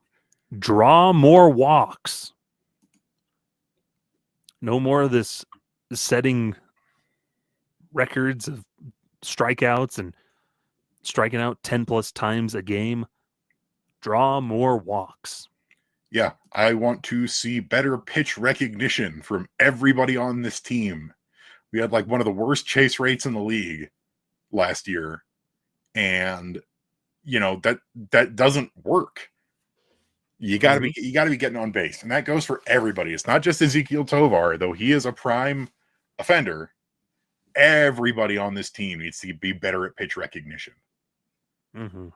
Draw more walks. No more of this setting records of strikeouts and striking out 10 plus times a game. Draw more walks. Yeah, I want to see better pitch recognition from everybody on this team. We had like one of the worst chase rates in the league last year. And that doesn't work. You got to be getting on base, and that goes for everybody. It's not just Ezekiel Tovar, though he is a prime offender. Everybody on this team needs to be better at pitch recognition. Mm-hmm.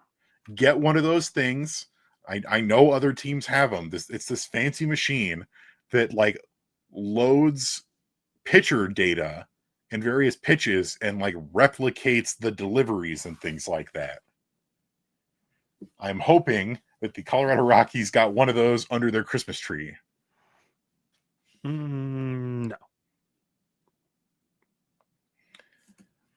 Get one of those things. I know other teams have them. It's this fancy machine that like loads pitcher data and various pitches and like replicates the deliveries and things like that. I'm hoping that the Colorado Rockies got one of those under their Christmas tree. No.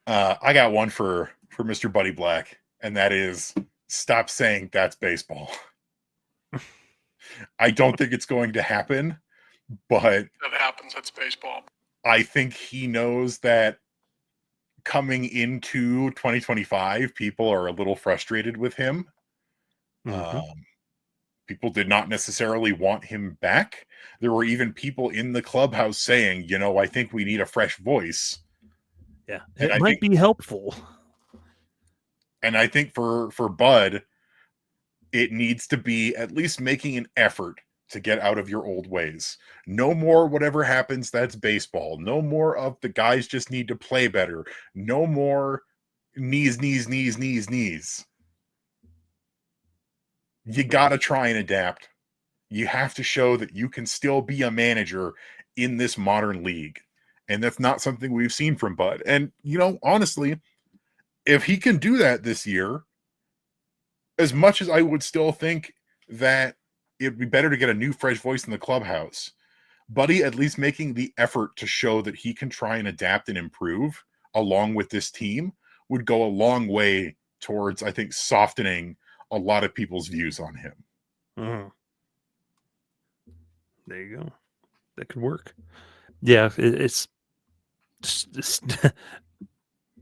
I got one for Mr. Buddy Black, and that is stop saying that's baseball. I don't think it's going to happen, but that happens. That's baseball. I think he knows that coming into 2025, people are a little frustrated with him. People did not necessarily want him back. There were even people in the clubhouse saying, you know, I think we need a fresh voice. Yeah, it might be helpful. And I think for Bud, it needs to be at least making an effort to get out of your old ways. No more whatever happens, that's baseball. No more of the guys just need to play better. No more knees. You got to try and adapt. You have to show that you can still be a manager in this modern league. And that's not something we've seen from Bud. And, you know, honestly, if he can do that this year, as much as I would still think that it'd be better to get a new, fresh voice in the clubhouse, Buddy at least making the effort to show that he can try and adapt and improve along with this team would go a long way towards, I think, softening a lot of people's views on him. There you go. That could work. Yeah, it's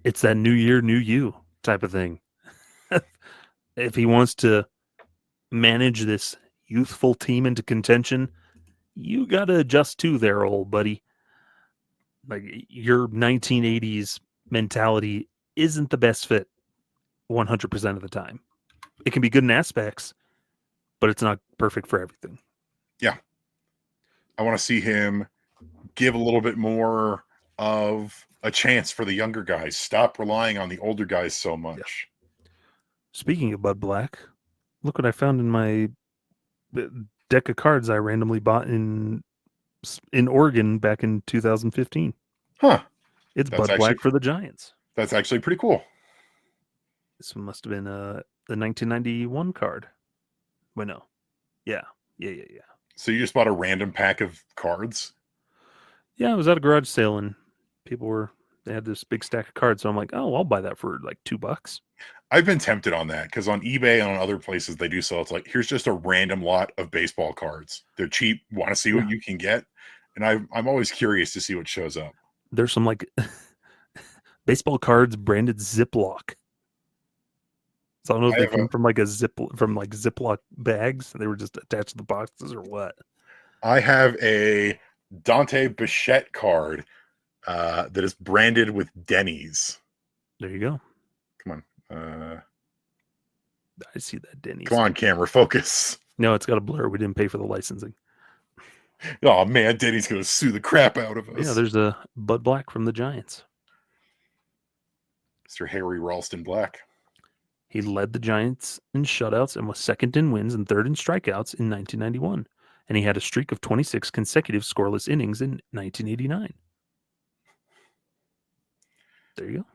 it's that new year, new you type of thing. If he wants to manage this youthful team into contention, you got to adjust to there, old buddy. Like, your 1980s mentality isn't the best fit 100% of the time. It can be good in aspects, but it's not perfect for everything. Yeah. I want to see him give a little bit more of a chance for the younger guys. Stop relying on the older guys so much. Yeah. Speaking of Bud Black, look what I found in my deck of cards I randomly bought in Oregon back in 2015. Huh. It's Bud Black for the Giants. That's actually pretty cool. This one must have been the 1991 card. Wait, no. Yeah. So you just bought a random pack of cards? Yeah, I was at a garage sale and they had this big stack of cards. So I'm like, oh, I'll buy that for like $2. I've been tempted on that because on eBay and on other places they do sell. It's like, here's just a random lot of baseball cards. They're cheap. Want to see what you can get? And I'm always curious to see what shows up. There's some like baseball cards branded Ziploc. So I don't know if they come from like Ziploc bags. They were just attached to the boxes or what. I have a Dante Bichette card that is branded with Denny's. There you go. Come on. I see that Denny's. Come on, camera, focus. No, it's got a blur. We didn't pay for the licensing. Oh, man, Denny's going to sue the crap out of us. Yeah, there's a Bud Black from the Giants. Mr. Harry Ralston Black. He led the Giants in shutouts and was second in wins and third in strikeouts in 1991. And he had a streak of 26 consecutive scoreless innings in 1989. There you go.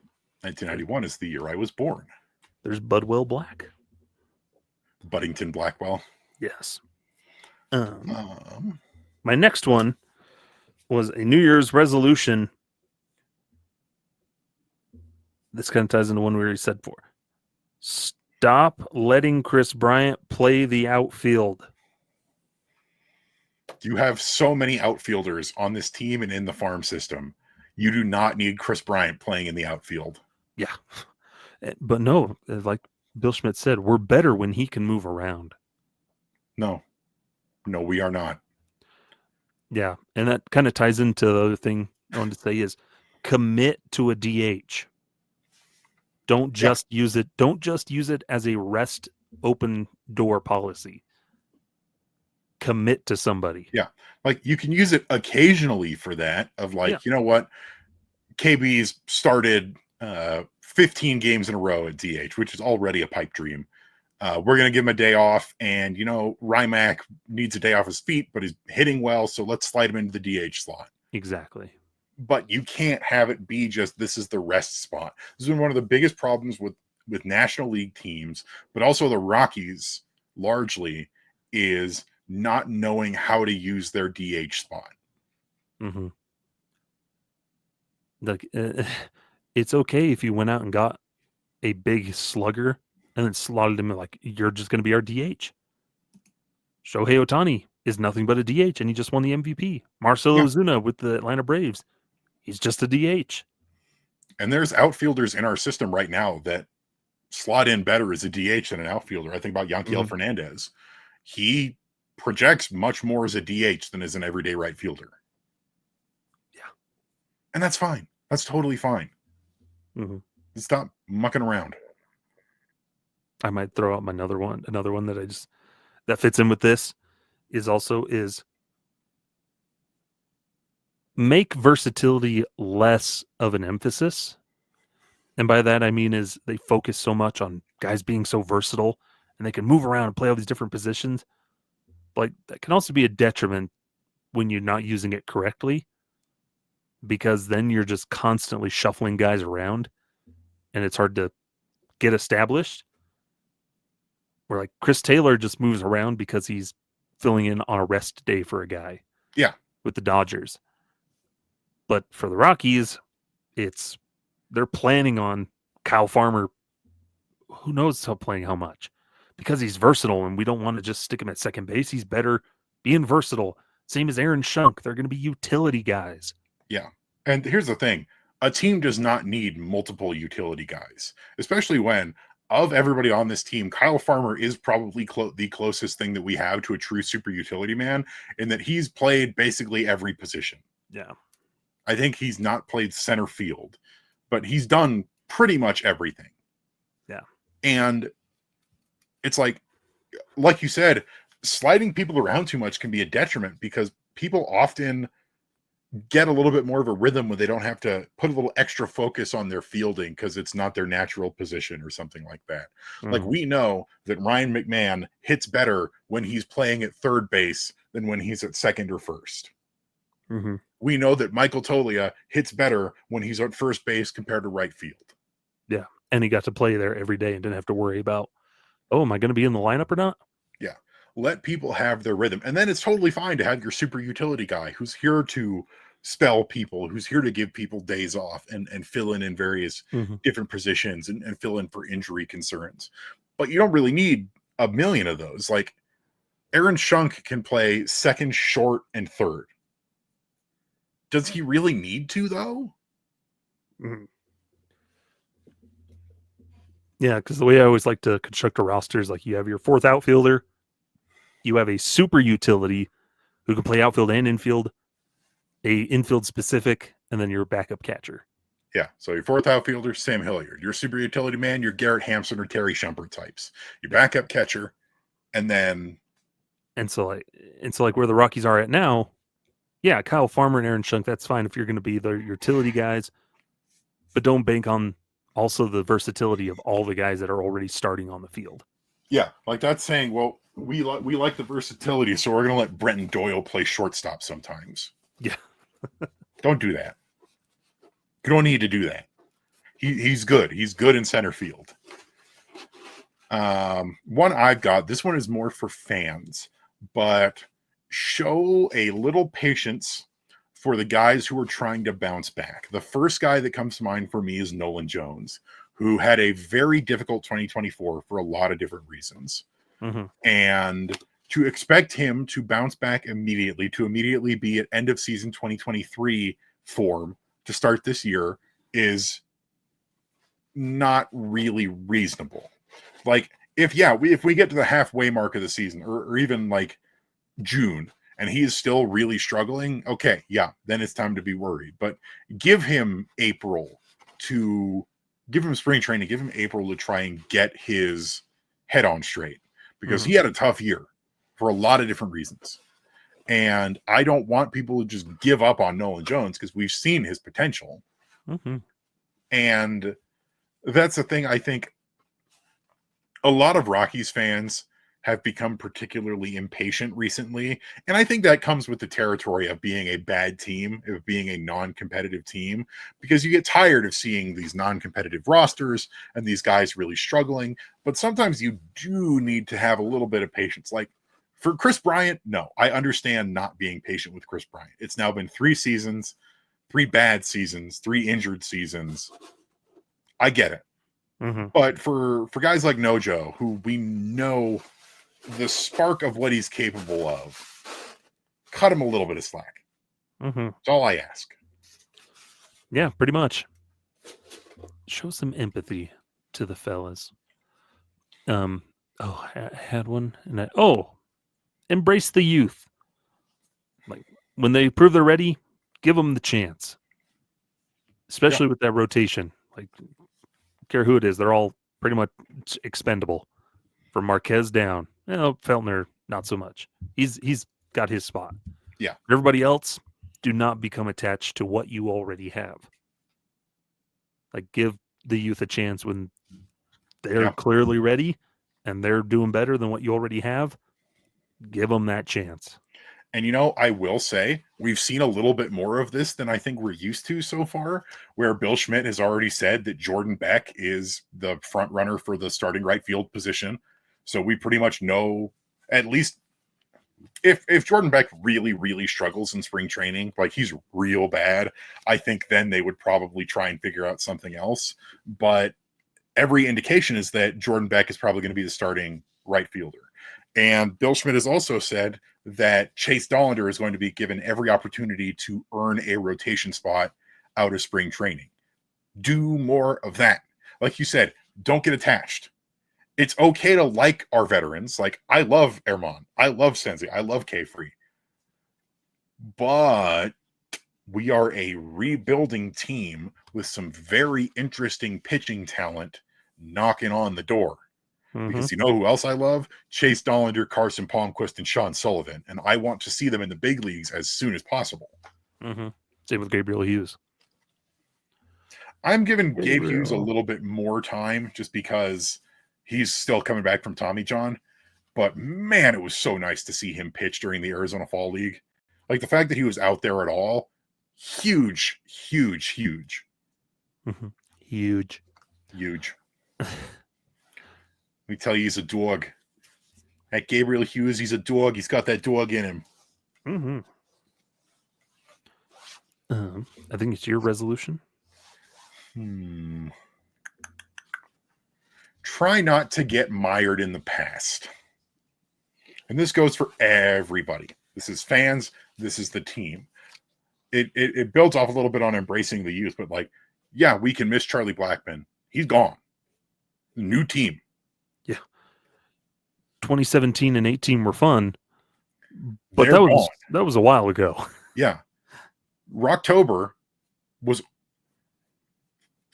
1991 is the year I was born. There's Budwell Black. Buddington Blackwell. Yes. My next one was a New Year's resolution. This kind of ties into one we already said before. Stop letting Kris Bryant play the outfield. You have so many outfielders on this team and in the farm system. You do not need Kris Bryant playing in the outfield. Yeah. But no, like Bill Schmidt said, we're better when he can move around. No, we are not. Yeah. And that kind of ties into the other thing I wanted to say is commit to a DH. Don't just use it. Don't just use it as a rest open door policy. Commit to somebody. Yeah. Like you can use it occasionally for that of like, you know what? KB's started 15 games in a row at DH, which is already a pipe dream. We're going to give him a day off. And, you know, Rymack needs a day off his feet, but he's hitting well. So let's slide him into the DH slot. Exactly. but you can't have it be just this is the rest spot. This has been one of the biggest problems with National League teams, but also the Rockies largely, is not knowing how to use their DH spot. Mm-hmm. Like, it's okay if you went out and got a big slugger and then slotted him like, you're just going to be our DH. Shohei Ohtani is nothing but a DH, and he just won the MVP. Marcell Ozuna with the Atlanta Braves, he's just a DH. And there's outfielders in our system right now that slot in better as a DH than an outfielder. I think about Yanquiel Fernandez. He projects much more as a DH than as an everyday right fielder. Yeah. And that's fine. That's totally fine. Mm-hmm. Stop mucking around. I might throw out another one that fits in with this is make versatility less of an emphasis. And by that, I mean is they focus so much on guys being so versatile and they can move around and play all these different positions. Like, that can also be a detriment when you're not using it correctly, because then you're just constantly shuffling guys around and it's hard to get established. Where like Chris Taylor just moves around because he's filling in on a rest day for a guy. Yeah. With the Dodgers. But for the Rockies, they're planning on Kyle Farmer, who knows playing how much, because he's versatile and we don't want to just stick him at second base. He's better being versatile. Same as Aaron Schunk. They're going to be utility guys. Yeah. And here's the thing. A team does not need multiple utility guys, especially when, of everybody on this team, Kyle Farmer is probably the closest thing that we have to a true super utility man, in that he's played basically every position. Yeah. I think he's not played center field, but he's done pretty much everything. Yeah. And it's like you said, sliding people around too much can be a detriment, because people often get a little bit more of a rhythm when they don't have to put a little extra focus on their fielding because it's not their natural position or something like that. Like, we know that Ryan McMahon hits better when he's playing at third base than when he's at second or first. Mm-hmm. We know that Michael Toglia hits better when he's at first base compared to right field. Yeah. And he got to play there every day and didn't have to worry about, am I going to be in the lineup or not? Yeah. Let people have their rhythm. And then it's totally fine to have your super utility guy who's here to spell people, who's here to give people days off and fill in various different positions and fill in for injury concerns. But you don't really need a million of those. Like, Aaron Schunk can play second, short, and third. Does he really need to, though? Mm-hmm. Yeah, because the way I always like to construct a roster is like, you have your fourth outfielder, you have a super utility who can play outfield and infield, a infield specific, and then your backup catcher. Yeah, so your fourth outfielder, Sam Hilliard. Your super utility man, your Garrett Hampson or Terry Shumpert types. Your backup catcher, and then... And so where the Rockies are at now, yeah, Kyle Farmer and Aaron Schunk, that's fine if you're going to be the utility guys, but don't bank on also the versatility of all the guys that are already starting on the field. Yeah, like that's saying, well, we like the versatility, so we're going to let Brenton Doyle play shortstop sometimes. Yeah. Don't do that. You don't need to do that. He's good. He's good in center field. One I've got, this one is more for fans, but show a little patience for the guys who are trying to bounce back. The first guy that comes to mind for me is Nolan Jones, who had a very difficult 2024 for a lot of different reasons. Mm-hmm. And to expect him to bounce back immediately, to immediately be at end of season 2023 form to start this year, is not really reasonable. Like, if we get to the halfway mark of the season, or even like June, and he is still really struggling, okay, yeah, then it's time to be worried. But give him spring training, give him April to try and get his head on straight, because he had a tough year for a lot of different reasons. And I don't want people to just give up on Nolan Jones, because we've seen his potential. Mm-hmm. And that's the thing. I think a lot of Rockies fans have become particularly impatient recently. And I think that comes with the territory of being a bad team, of being a non-competitive team, because you get tired of seeing these non-competitive rosters and these guys really struggling. But sometimes you do need to have a little bit of patience. Like for Kris Bryant, no, I understand not being patient with Kris Bryant. It's now been 3 seasons, 3 bad seasons, 3 injured seasons. I get it. Mm-hmm. But for guys like Nojo, who we know the spark of what he's capable of, cut him a little bit of slack. Mm-hmm. That's all I ask. Yeah, pretty much. Show some empathy to the fellas. I had one, and embrace the youth. Like when they prove they're ready, give them the chance. Especially with that rotation. Like, care who it is, they're all pretty much expendable. From Marquez down, Feltner not so much. He's got his spot. Yeah. But everybody else, do not become attached to what you already have. Like, give the youth a chance when they're clearly ready and they're doing better than what you already have. Give them that chance. And, I will say we've seen a little bit more of this than I think we're used to so far, where Bill Schmidt has already said that Jordan Beck is the front runner for the starting right field position. So we pretty much know, at least if Jordan Beck really, really struggles in spring training, like he's real bad, I think then they would probably try and figure out something else. But every indication is that Jordan Beck is probably going to be the starting right fielder. And Bill Schmidt has also said that Chase Dollander is going to be given every opportunity to earn a rotation spot out of spring training. Do more of that. Like you said, don't get attached. It's okay to like our veterans. Like, I love Herman. I love Senzi. I love K-Free. But we are a rebuilding team with some very interesting pitching talent knocking on the door. Mm-hmm. Because you know who else I love? Chase Dollander, Carson Palmquist, and Sean Sullivan. And I want to see them in the big leagues as soon as possible. Mm-hmm. Same with Gabriel Hughes. I'm giving Gabe Hughes a little bit more time just because he's still coming back from Tommy John. But man, it was so nice to see him pitch during the Arizona Fall League. Like the fact that he was out there at all, huge, huge, huge. Mm-hmm. Huge. Let me tell you, he's a dog. At Gabriel Hughes, he's a dog. He's got that dog in him. Mm-hmm. I think it's your resolution. Try not to get mired in the past. And this goes for everybody. This is fans. This is the team. It builds off a little bit on embracing the youth, but we can miss Charlie Blackmon. He's gone. New team. Yeah. 2017 and 18 were fun, but that was a while ago. Yeah. Rocktober was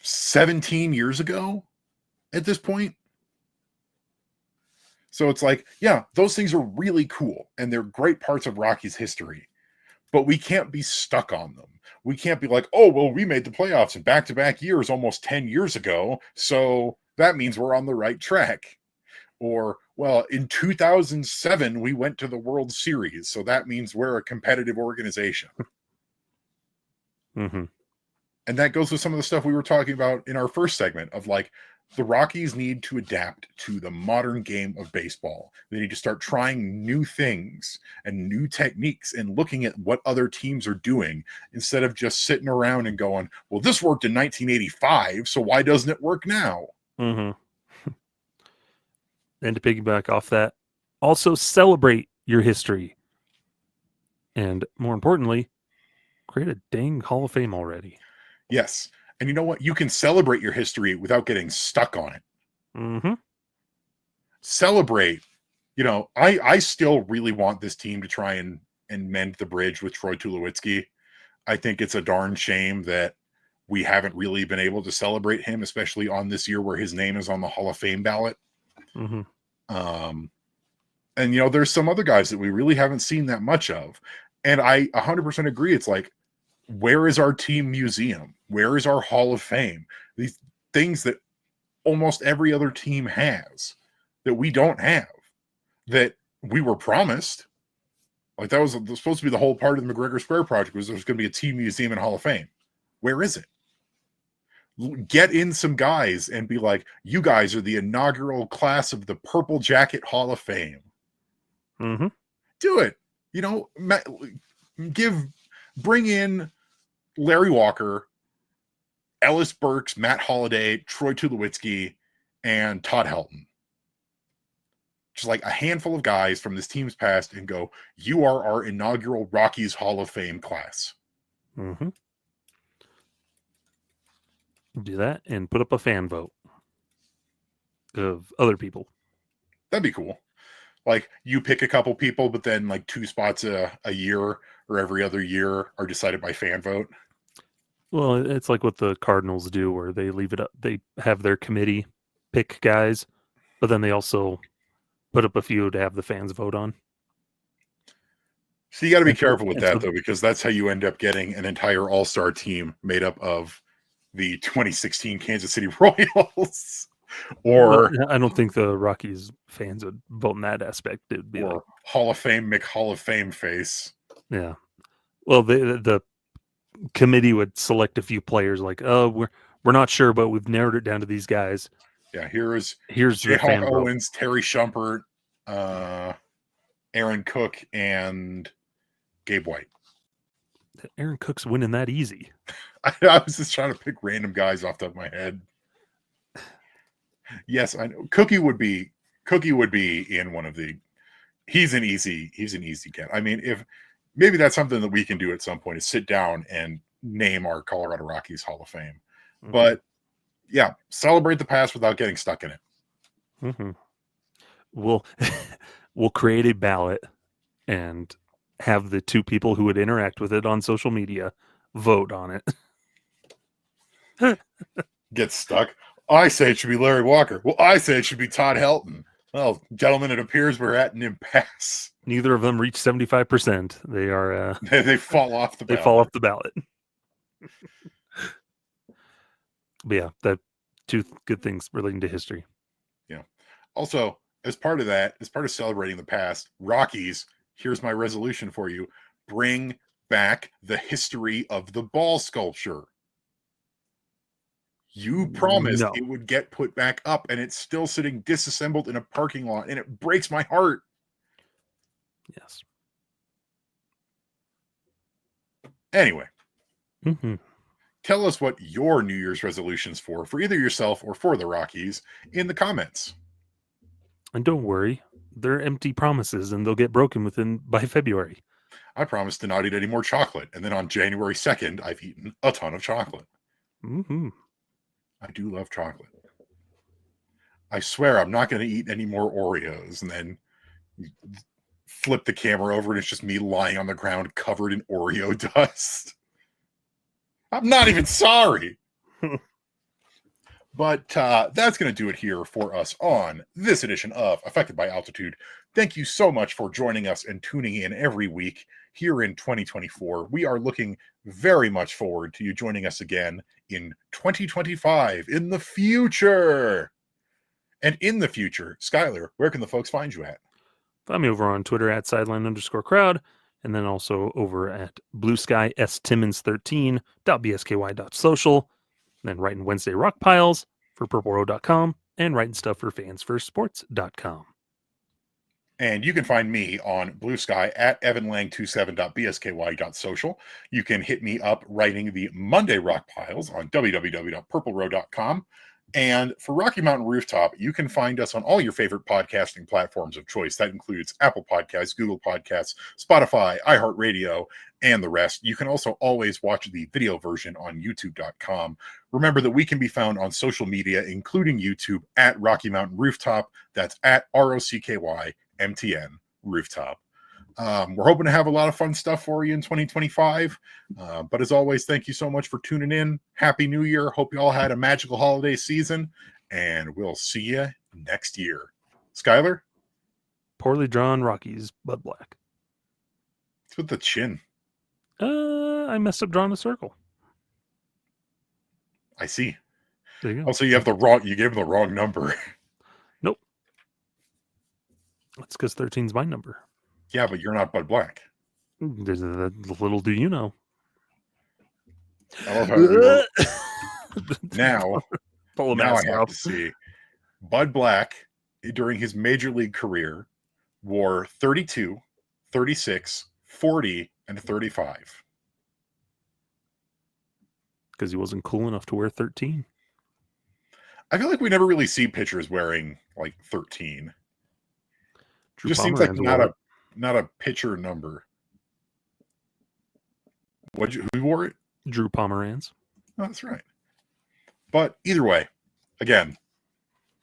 17 years ago at this point. So it's those things are really cool and they're great parts of Rockies history, but we can't be stuck on them. We can't be like, oh, well, we made the playoffs in back-to-back years almost 10 years ago, so that means we're on the right track. Or, well, in 2007, we went to the World Series, so that means we're a competitive organization. Mm-hmm. And that goes with some of the stuff we were talking about in our first segment of the Rockies need to adapt to the modern game of baseball. They need to start trying new things and new techniques and looking at what other teams are doing instead of just sitting around and going, well, this worked in 1985, so why doesn't it work now? Mm-hmm. And to piggyback off that, also celebrate your history. And more importantly, create a dang Hall of Fame already. Yes. And you know what? You can celebrate your history without getting stuck on it. Mm-hmm. Celebrate. I still really want this team to try and mend the bridge with Troy Tulowitzki. I think it's a darn shame that we haven't really been able to celebrate him, especially on this year where his name is on the Hall of Fame ballot. Mm-hmm. And there's some other guys that we really haven't seen that much of. And I 100% agree. It's where is our team museum? Where is our Hall of Fame? These things that almost every other team has that we don't have. that we were promised. Like that was supposed to be the whole part of the McGregor Square project, was there's going to be a team museum and Hall of Fame. Where is it? Get in some guys and be like, you guys are the inaugural class of the Purple Jacket Hall of Fame. Mm-hmm. Do it. Bring in Larry Walker, Ellis Burks, Matt Holliday, Troy Tulowitzki, and Todd Helton. Just like a handful of guys from this team's past, and go, you are our inaugural Rockies Hall of Fame class. Mm-hmm. Do that and put up a fan vote of other people. That'd be cool. Like you pick a couple people, but then like 2 spots a year or every other year are decided by fan vote. Well, it's like what the Cardinals do, where they leave it up. They have their committee pick guys, but then they also put up a few to have the fans vote on. So you got to be careful with that, though, because that's how you end up getting an entire all-star team made up of the 2016 Kansas City Royals. Or I don't think the Rockies fans would vote in that aspect. It'd be like Hall of Fame Hall of Fame face. Yeah. Well, the committee would select a few players, like, oh, we're not sure, but we've narrowed it down to these guys. Yeah, here's Jayhawk Owens, Terry Shumpert, Aaron Cook, and Gabe White. Aaron Cook's winning that easy. I was just trying to pick random guys off the top of my head. Yes, I know. Cookie would be in one of the. He's an easy get. I mean, if maybe that's something that we can do at some point, is sit down and name our Colorado Rockies Hall of Fame. Mm-hmm. But yeah, celebrate the past without getting stuck in it. Mm-hmm. We'll create a ballot and have the 2 people who would interact with it on social media vote on it. Get stuck. I say it should be Larry Walker. Well, I say it should be Todd Helton. Well, gentlemen, it appears we're at an impasse. Neither of them reach 75%. They are they fall off the ballot. They fall off the ballot. But yeah, that 2 good things relating to history. Yeah. Also, as part of celebrating the past, Rockies, here's my resolution for you. Bring back the history of the ball sculpture. You promised it would get put back up, and it's still sitting disassembled in a parking lot, and it breaks my heart. Yes. Anyway, mm-hmm. Tell us what your New Year's resolutions for either yourself or for the Rockies in the comments. And don't worry, they're empty promises, and they'll get broken by February. I promise to not eat any more chocolate, and then on January 2nd, I've eaten a ton of chocolate. Mm-hmm. I do love chocolate. I swear I'm not going to eat any more Oreos. And then you flip the camera over and it's just me lying on the ground covered in Oreo dust. I'm not even sorry. But that's going to do it here for us on this edition of Affected by Altitude. Thank you so much for joining us and tuning in every week here in 2024. We are looking very much forward to you joining us again in 2025, in the future. And in the future, Skyler, where can the folks find you at? Find me over on Twitter at sideline_crowd, and then also over at Blue Sky stimmons13.bsky.social. And then writing Wednesday Rock Piles for purpleroad.com and writing stuff for fansfirstsports.com. And you can find me on Blue Sky at evanlang27.bsky.social. You can hit me up writing the Monday Rock Piles on www.purpleroad.com. And for Rocky Mountain Rooftop, you can find us on all your favorite podcasting platforms of choice. That includes Apple Podcasts, Google Podcasts, Spotify, iHeartRadio, and the rest. You can also always watch the video version on youtube.com. Remember that we can be found on social media, including YouTube, at Rocky Mountain Rooftop. That's at ROCKYMTN Rooftop. We're hoping to have a lot of fun stuff for you in 2025. But as always, thank you so much for tuning in. Happy New Year. Hope you all had a magical holiday season, and we'll see you next year. Skyler? Poorly drawn Rockies, Bud Black. It's with the chin. I messed up drawing a circle. I see. There you go. Also, you gave him the wrong number. Nope. That's because 13's my number. Yeah, but you're not Bud Black. Little do you know. I love how now I have to see Bud Black during his major league career wore 32, 36, 40, and 35. Because he wasn't cool enough to wear 13. I feel like we never really see pitchers wearing like 13. Drew just seems like not a pitcher number. Who wore it? Drew Pomeranz. Oh, that's right. But either way, again,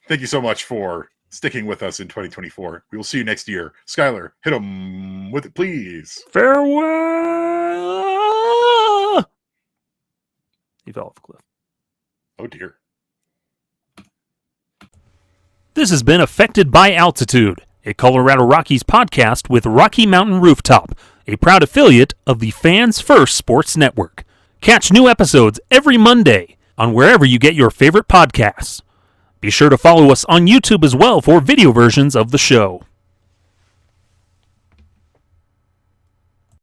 thank you so much for sticking with us in 2024. We will see you next year. Skyler, hit him with it, please. Farewell. He fell off a cliff. Oh, dear. This has been Affected by Altitude, a Colorado Rockies podcast with Rocky Mountain Rooftop, a proud affiliate of the Fans First Sports Network. Catch new episodes every Monday on wherever you get your favorite podcasts. Be sure to follow us on YouTube as well for video versions of the show.